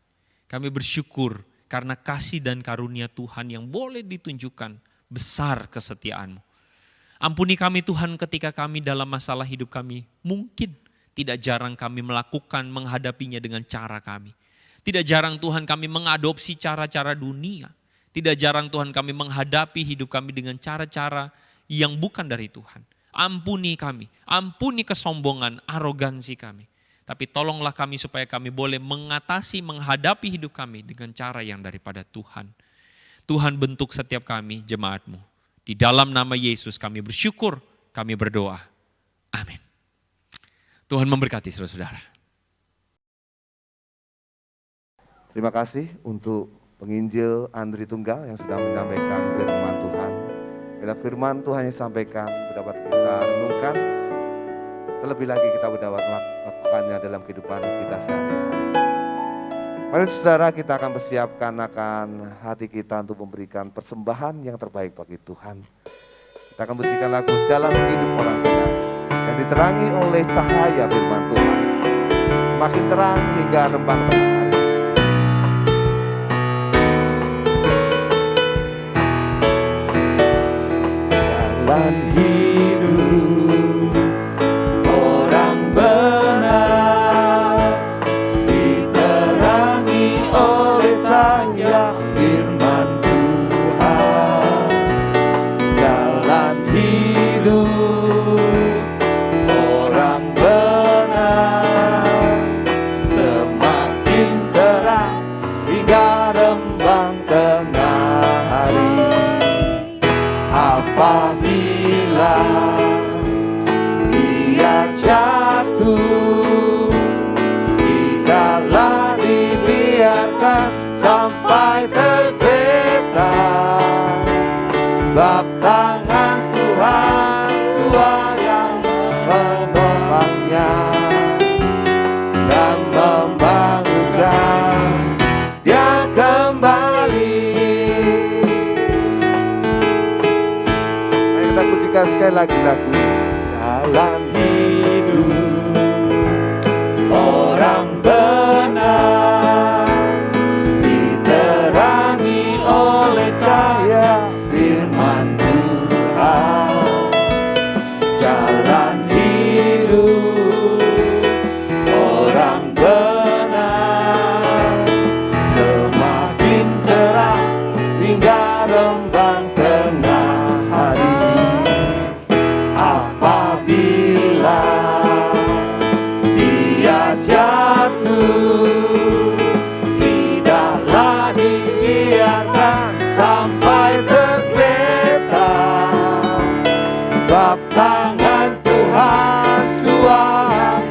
Kami bersyukur karena kasih dan karunia Tuhan yang boleh ditunjukkan, besar kesetiaan-Mu. Ampuni kami Tuhan ketika kami dalam masalah hidup kami, mungkin tidak jarang kami melakukan, menghadapinya dengan cara kami. Tidak jarang Tuhan kami mengadopsi cara-cara dunia. Tidak jarang Tuhan kami menghadapi hidup kami dengan cara-cara yang bukan dari Tuhan. Ampuni kami, ampuni kesombongan, arogansi kami. Tapi tolonglah kami supaya kami boleh mengatasi, menghadapi hidup kami dengan cara yang daripada Tuhan. Tuhan bentuk setiap kami, jemaat-Mu. Di dalam nama Yesus kami bersyukur, kami berdoa. Amin. Tuhan memberkati saudara-saudara. Terima kasih untuk penginjil Andri Tunggal yang sudah menyampaikan firman Tuhan. Bila firman Tuhan yang disampaikan dapat kita renungkan, terlebih lagi kita dapat melakukannya dalam kehidupan kita sehari-hari. Mari saudara, kita akan persiapkan akan hati kita untuk memberikan persembahan yang terbaik bagi Tuhan. Kita akan bersihkan lagu Jalan Hidup Orang Benar yang diterangi oleh cahaya firman Tuhan. Semakin terang hingga rembang tengah hari. Jalan hidup orang benar diterangi oleh cahaya firman Tuhan. Jalan hidup orang benar semakin terang hingga rembang tengah hari. Apabila dia jatuh, tidaklah dibiarkan sampai tergeletak, sebab tangan Tuhan jua yang menopangnya dan membangunkan dia kembali. Mari kita pujikan sekali lagi lagu Jalan hidup orang benar diterangi oleh cahaya firman Tuhan. Jalan hidup orang benar semakin terang hingga rembang tengah hari. Apabila dia jatuh, tidaklah dibiarkan sampai tergeletak, sebab tangan Tuhan jua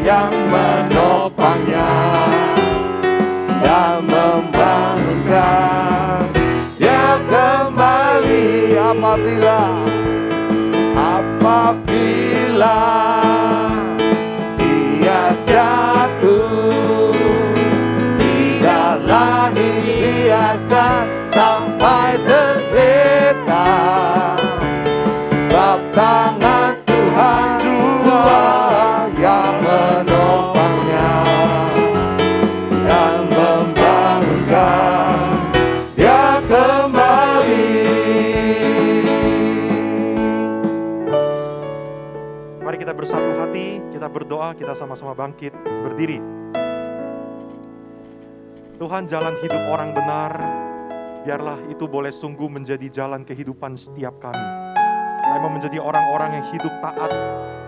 yang menopangnya dan membangunkan dia kembali. Apabila dia jatuh, tidaklah dibiarkan sampai tergeletak, sebab tangan Tuhan jua yang menopangnya dan membangunkan dia kembali. Mari kita bersatu hati, kita berdoa, kita sama-sama bangkit, berdiri. Tuhan, jalan hidup orang benar, biarlah itu boleh sungguh menjadi jalan kehidupan setiap kami. Kami mau menjadi orang-orang yang hidup taat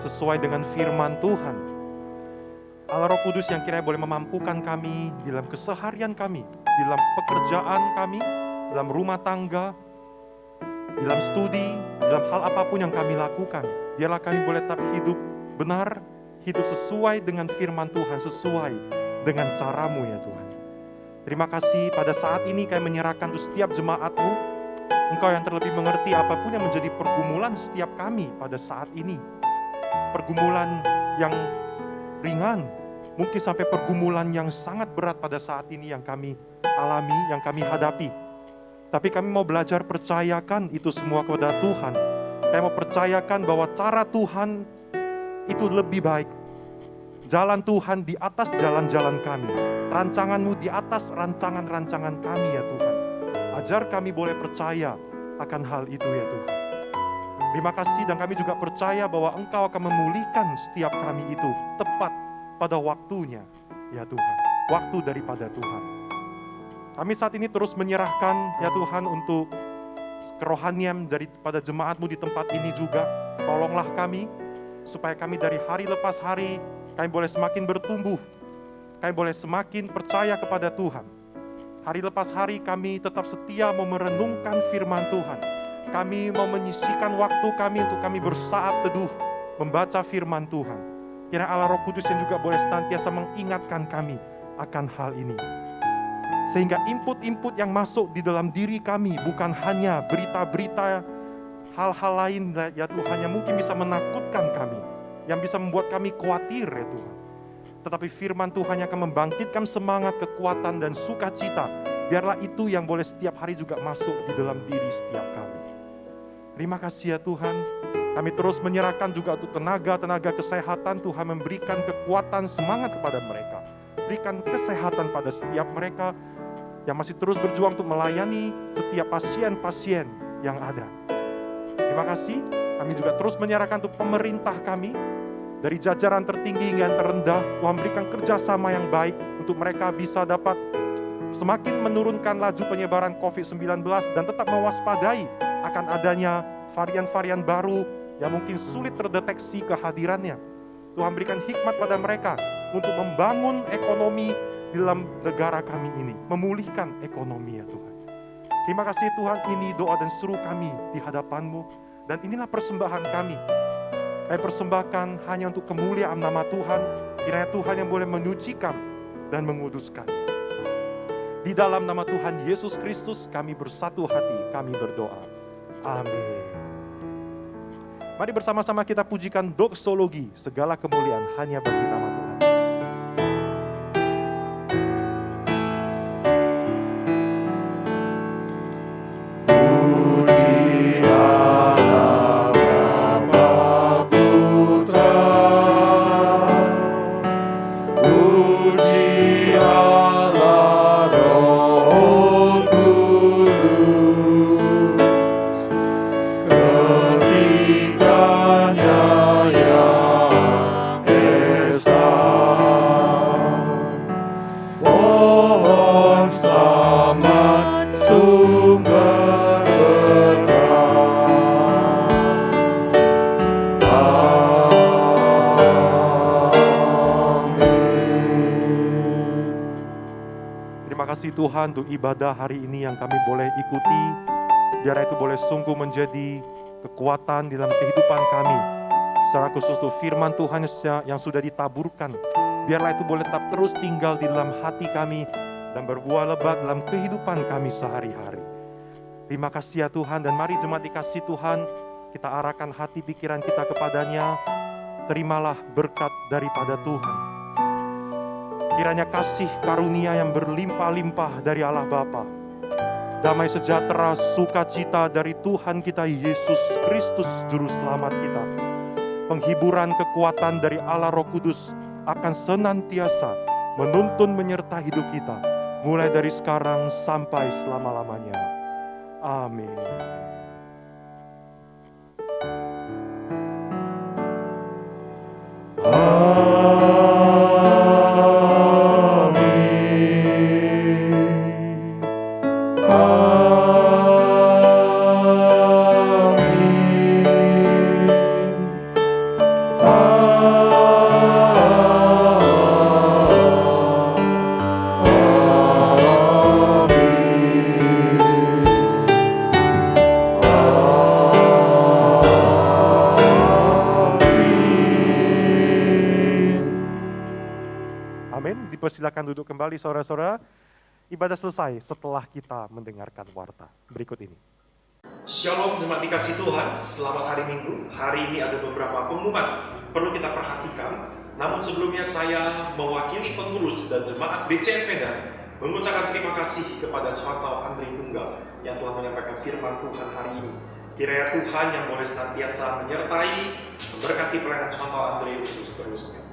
sesuai dengan firman Tuhan. Allah Roh Kudus yang kiranya boleh memampukan kami dalam keseharian kami, dalam pekerjaan kami, dalam rumah tangga, dalam studi, dalam hal apapun yang kami lakukan. Biarlah kami boleh tetap hidup benar, hidup sesuai dengan firman Tuhan, sesuai dengan cara-Mu ya Tuhan. Terima kasih pada saat ini kami menyerahkan untuk setiap jemaat-Mu. Engkau yang terlebih mengerti apapun yang menjadi pergumulan setiap kami pada saat ini. Pergumulan yang ringan, mungkin sampai pergumulan yang sangat berat pada saat ini yang kami alami, yang kami hadapi. Tapi kami mau belajar percayakan itu semua kepada Tuhan. Kami mau percayakan bahwa cara Tuhan itu lebih baik. Jalan Tuhan di atas jalan-jalan kami. Rancangan-Mu di atas rancangan-rancangan kami ya Tuhan. Ajar kami boleh percaya akan hal itu ya Tuhan. Terima kasih dan kami juga percaya bahwa Engkau akan memulihkan setiap kami itu tepat pada waktunya ya Tuhan. Waktu daripada Tuhan. Kami saat ini terus menyerahkan ya Tuhan untuk kerohanian daripada jemaat-Mu di tempat ini juga. Tolonglah kami supaya kami dari hari lepas hari kami boleh semakin bertumbuh. Kami boleh semakin percaya kepada Tuhan. Hari lepas hari kami tetap setia mau merenungkan firman Tuhan. Kami mau menyisihkan waktu kami untuk kami bersaat teduh, membaca firman Tuhan. Kiranya Allah Roh Kudus yang juga boleh senantiasa mengingatkan kami akan hal ini. Sehingga input-input yang masuk di dalam diri kami bukan hanya berita-berita, hal-hal lain ya Tuhan yang mungkin bisa menakutkan kami, yang bisa membuat kami khawatir ya Tuhan. Tetapi firman Tuhan yang akan membangkitkan semangat, kekuatan, dan sukacita. Biarlah itu yang boleh setiap hari juga masuk di dalam diri setiap kami. Terima kasih ya Tuhan. Kami terus menyerahkan juga untuk tenaga-tenaga kesehatan. Tuhan memberikan kekuatan, semangat kepada mereka. Berikan kesehatan pada setiap mereka yang masih terus berjuang untuk melayani setiap pasien-pasien yang ada. Terima kasih. Kami juga terus menyerahkan untuk pemerintah kami. Dari jajaran tertinggi hingga yang terendah, Tuhan berikan kerjasama yang baik untuk mereka bisa dapat semakin menurunkan laju penyebaran COVID-19 dan tetap mewaspadai akan adanya varian-varian baru yang mungkin sulit terdeteksi kehadirannya. Tuhan berikan hikmat pada mereka untuk membangun ekonomi di dalam negara kami ini, memulihkan ekonomi ya Tuhan. Terima kasih Tuhan, ini doa dan seru kami di hadapan-Mu, dan inilah persembahan kami. Kami persembahkan hanya untuk kemuliaan nama Tuhan. Kiranya Tuhan yang boleh menyucikan dan menguduskan. Di dalam nama Tuhan Yesus Kristus kami bersatu hati, kami berdoa. Amin. Mari bersama-sama kita pujikan doksologi, segala kemuliaan hanya bagi nama Tuhan. Tuhan untuk ibadah hari ini yang kami boleh ikuti, biar itu boleh sungguh menjadi kekuatan di dalam kehidupan kami. Secara khusus untuk firman Tuhan yang sudah ditaburkan, biarlah itu boleh tetap terus tinggal di dalam hati kami dan berbuah lebat dalam kehidupan kami sehari-hari. Terima kasih ya Tuhan, dan mari jemaat dikasih Tuhan, kita arahkan hati pikiran kita kepadanya. Terimalah berkat daripada Tuhan. Kiranya kasih karunia yang berlimpah-limpah dari Allah Bapa, damai sejahtera, sukacita dari Tuhan kita Yesus Kristus Juru Selamat kita, penghiburan kekuatan dari Allah Roh Kudus akan senantiasa menuntun menyertai hidup kita, mulai dari sekarang sampai selama-lamanya. Amin. Silakan duduk kembali saudara-saudara. Ibadah selesai setelah kita mendengarkan warta berikut ini. Shalom jemaat dikasih Tuhan, selamat hari Minggu. Hari ini ada beberapa pengumuman perlu kita perhatikan. Namun sebelumnya saya mewakili pengurus dan jemaat BCS Medan mengucapkan terima kasih kepada Contoh Andri Tunggal yang telah menyampaikan firman Tuhan hari ini. Kiranya Tuhan yang boleh senantiasa menyertai, berkati pelayanan Contoh Andri terus-terusnya.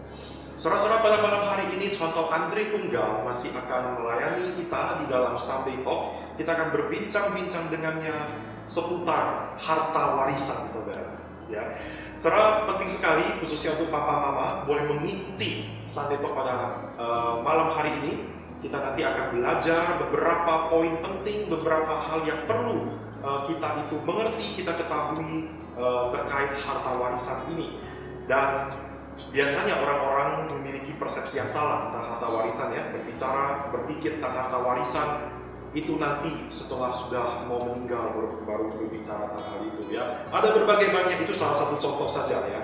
Saudara-saudara, pada malam hari ini Contoh Andri Tunggal masih akan melayani kita di dalam Sunday Talk. Kita akan berbincang-bincang dengannya seputar harta warisan, saudara. Ya, saudara, penting sekali khususnya untuk papa mama boleh mengikuti Sunday Talk pada malam hari ini. Kita nanti akan belajar beberapa poin penting, beberapa hal yang perlu kita itu mengerti, kita ketahui terkait harta warisan ini. Dan biasanya orang-orang memiliki persepsi yang salah tentang harta warisan ya, berpikir tentang harta warisan itu nanti setelah sudah mau meninggal baru berbicara tentang hal itu ya. Ada berbagai banyak, itu salah satu contoh saja ya,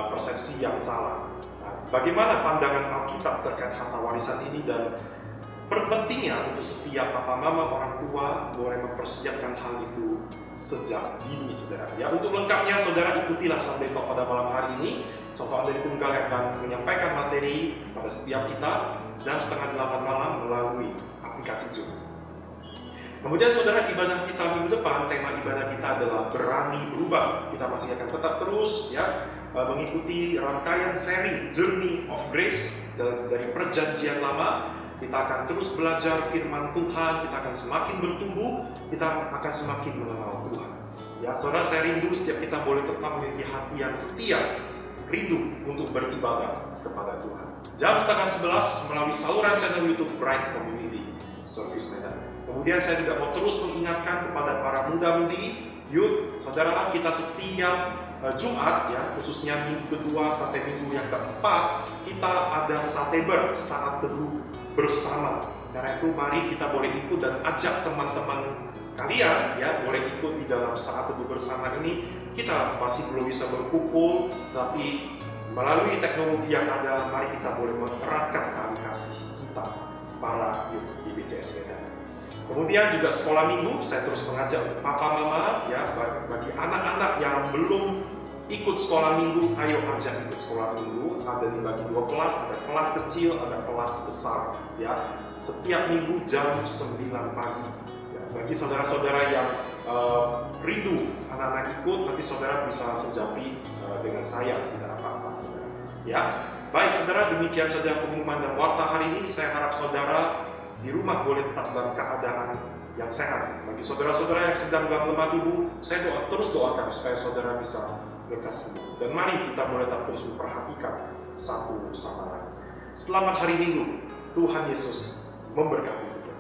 persepsi yang salah. Nah, bagaimana pandangan Alkitab terkait harta warisan ini, dan pentingnya untuk setiap papa mama orang tua mulai mempersiapkan hal itu sejak dini, saudara. Ya, untuk lengkapnya saudara ikutilah Sunday Talk pada malam hari ini. Contoh Anda Tunggal yang akan menyampaikan materi pada setiap kita jam 7:30 malam melalui aplikasi Zoom. Kemudian saudara, ibadah kita minggu depan, tema ibadah kita adalah berani berubah. Kita masih akan tetap terus ya mengikuti rangkaian seri Journey of Grace dari perjanjian lama. Kita akan terus belajar firman Tuhan, kita akan semakin bertumbuh, kita akan semakin mengenal Tuhan. Ya, saudara, saya rindu setiap kita boleh tetap memiliki hati yang setia, rindu untuk beribadah kepada Tuhan. Jam 10:30 melalui saluran channel YouTube Bright Community Service Medan. Kemudian saya juga mau terus mengingatkan kepada para muda-mudi, youth, saudara, kita setiap Jumat ya, khususnya minggu kedua sampai minggu yang keempat, kita ada Sateber, saat teduh bersama. Karena itu mari kita boleh ikut dan ajak teman-teman kalian ya, boleh ikut di dalam saat teduh bersama ini. Kita masih belum bisa berkumpul, tapi melalui teknologi yang ada, mari kita boleh menerapkan tali kasih kita para youth di BCS Medan. Kemudian juga sekolah minggu, saya terus mengajak untuk papa mama ya, bagi anak-anak yang belum ikut sekolah minggu, ayo ajak ikut sekolah minggu. Ada dibagi 2 kelas, ada kelas kecil, ada kelas besar ya. Setiap minggu jam 9 pagi. Ya, bagi saudara-saudara yang rindu anak-anak ikut, nanti saudara bisa langsung japri dengan saya, tidak apa-apa saudara. Ya, baik saudara, demikian saja pengumuman dan warta hari ini. Saya harap saudara di rumah boleh tetap dalam keadaan yang sehat. Bagi saudara-saudara yang sedang dalam lemah tubuh, saya terus doakan supaya saudara bisa lekas sembuh. Dan mari kita boleh tetap terus memperhatikan satu sama lain. Selamat hari Minggu. Tuhan Yesus memberkati saudara.